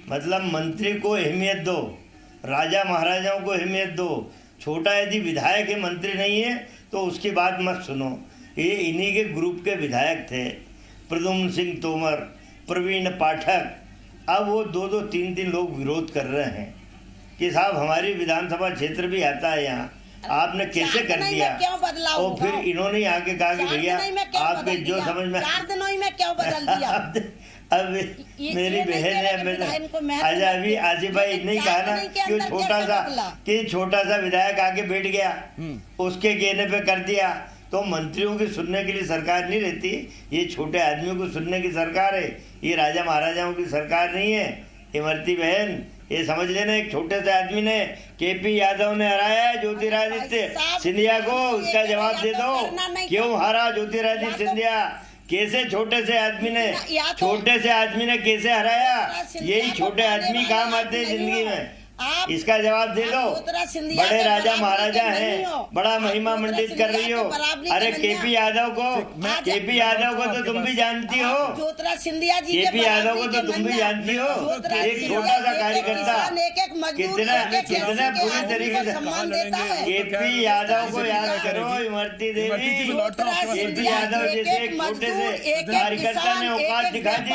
मतलब मंत्री को अहमियत दो, राजा महाराजाओं को अहमियत दो। छोटा यदि विधायक है, मंत्री नहीं है, तो उसकी बात मत सुनो। ये इन्हीं के ग्रुप के विधायक थे, प्रद्युम्न सिंह तोमर, प्रवीण पाठक। अब वो 2-2, 3-3 लोग विरोध कर रहे हैं कि साहब हमारी विधानसभा क्षेत्र भी आता है यहाँ, आपने कैसे कर दिया। और फिर इन्होंने आके कहा कि भैया आपके जो समझ में 4 दिनों ही में क्यों बदल दिया। अब मेरी बहन है, अभी आसिफ भाई नहीं कहा ना कि छोटा सा विधायक आके बैठ गया, उसके कहने पे कर दिया। तो मंत्रियों की सुनने के लिए सरकार नहीं रहती, ये छोटे आदमियों को सुनने की सरकार है, ये राजा महाराजाओं की सरकार नहीं है। इमरती बहन, ये समझ लेना, एक छोटे से आदमी ने केपी यादव ने हराया है ज्योतिरादित्य सिंधिया को, उसका जवाब दे दो, क्यों हारा ज्योतिरादित्य सिंधिया? कैसे छोटे से आदमी ने कैसे हराया? यही छोटे आदमी काम आते हैं जिंदगी में, इसका जवाब दे दो। बड़े राजा महाराजा हैं, बड़ा महिमा मंडित कर रही हो। अरे केपी यादव को तो तुम भी जानती हो, केपी यादव को तो तुम भी जानती हो। एक छोटा सा कार्यकर्ता कितना बुरी तरीके से, केपी यादव को याद करो, इमरती देवी, केपी यादव जैसे एक छोटे से कार्यकर्ता ने औकात दिखा दी।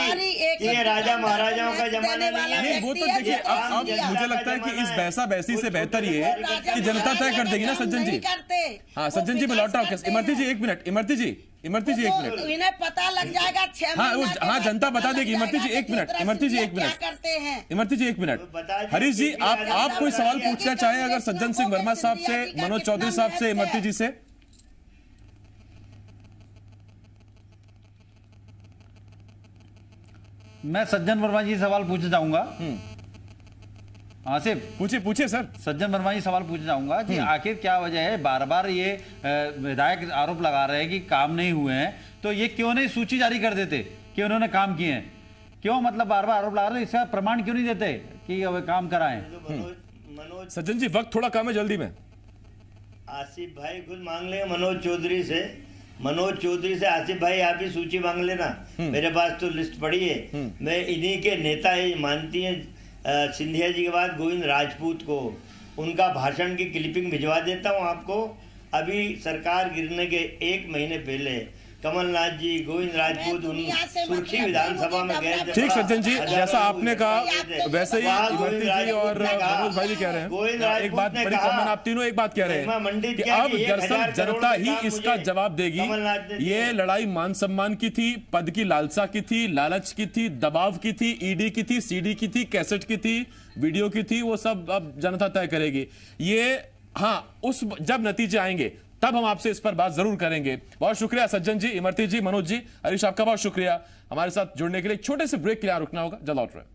ये राजा महाराजाओं का जमाना नहीं है। वो तो देखिए, अब मुझे लगता है कि इस बहसा बहसी से बेहतर ये है कि जनता तय कर देगी ना सज्जन जी। हाँ सज्जन जी, मैं लौट रहा हूँ। इमरती जी एक मिनट, इमरती जी एक मिनट, इन्हें पता लग जाएगा 6 महीने। हाँ जनता बता देगी। इमरती जी एक मिनट, इमरती जी एक मिनट। हरीश जी, आप कोई सवाल पूछना चाहें अगर सज्जन सिंह वर्मा साहब से, मनोज चौधरी साहब से, इमरती जी से? मैं सज्जन वर्मा जी सवाल पूछना चाहूंगा। आसिफ, पूछिए सर। सज्जन वर्मा जी सवाल पूछना चाहूंगा कि आखिर क्या वजह है, बार बार ये विधायक आरोप लगा रहे हैं कि काम नहीं हुए हैं, तो ये क्यों नहीं सूची जारी कर देते कि उन्होंने काम किए हैं? क्यों मतलब बार बार आरोप लगा रहे हैं, इसका प्रमाण क्यों नहीं देते कि काम कराएं? सज्जन जी वक्त थोड़ा कम है, जल्दी में। आसिफ भाई खुद मांग लेंगे मनोज चौधरी से, आसिफ भाई आप ही सूची मांग लेना, मेरे पास तो लिस्ट पड़ी है। मैं इन्हीं के नेता है, मानती हैं सिंधिया जी के बाद गोविंद राजपूत को, उनका भाषण की क्लिपिंग भिजवा देता हूं आपको। अभी सरकार गिरने के 1 महीने पहले कमलनाथ जी, गोविंद राजपूत सुर्खी विधानसभा में गए थे। ठीक सज्जन जी, जैसा आपने कहा वैसे ही इमरती जी और मनोज भाई भी कह रहे हैं। एक बात बड़ी कॉमन, आप तीनों एक बात कह रहे हैं कि अब दरअसल जनता ही इसका जवाब देगी। ये लड़ाई मान सम्मान की थी, पद की लालसा की थी, लालच की थी, दबाव की थी, ईडी की थी, सीडी की थी, कैसेट की थी, वीडियो की थी, वो सब अब जनता तय करेगी। ये हाँ, उस जब नतीजे आएंगे तब हम आपसे इस पर बात जरूर करेंगे। बहुत शुक्रिया सज्जन जी, इमरती जी, मनोज जी, हरीश, आपका बहुत शुक्रिया हमारे साथ जुड़ने के लिए। छोटे से ब्रेक के लिए रुकना होगा, जल्द लौट रहे हैं।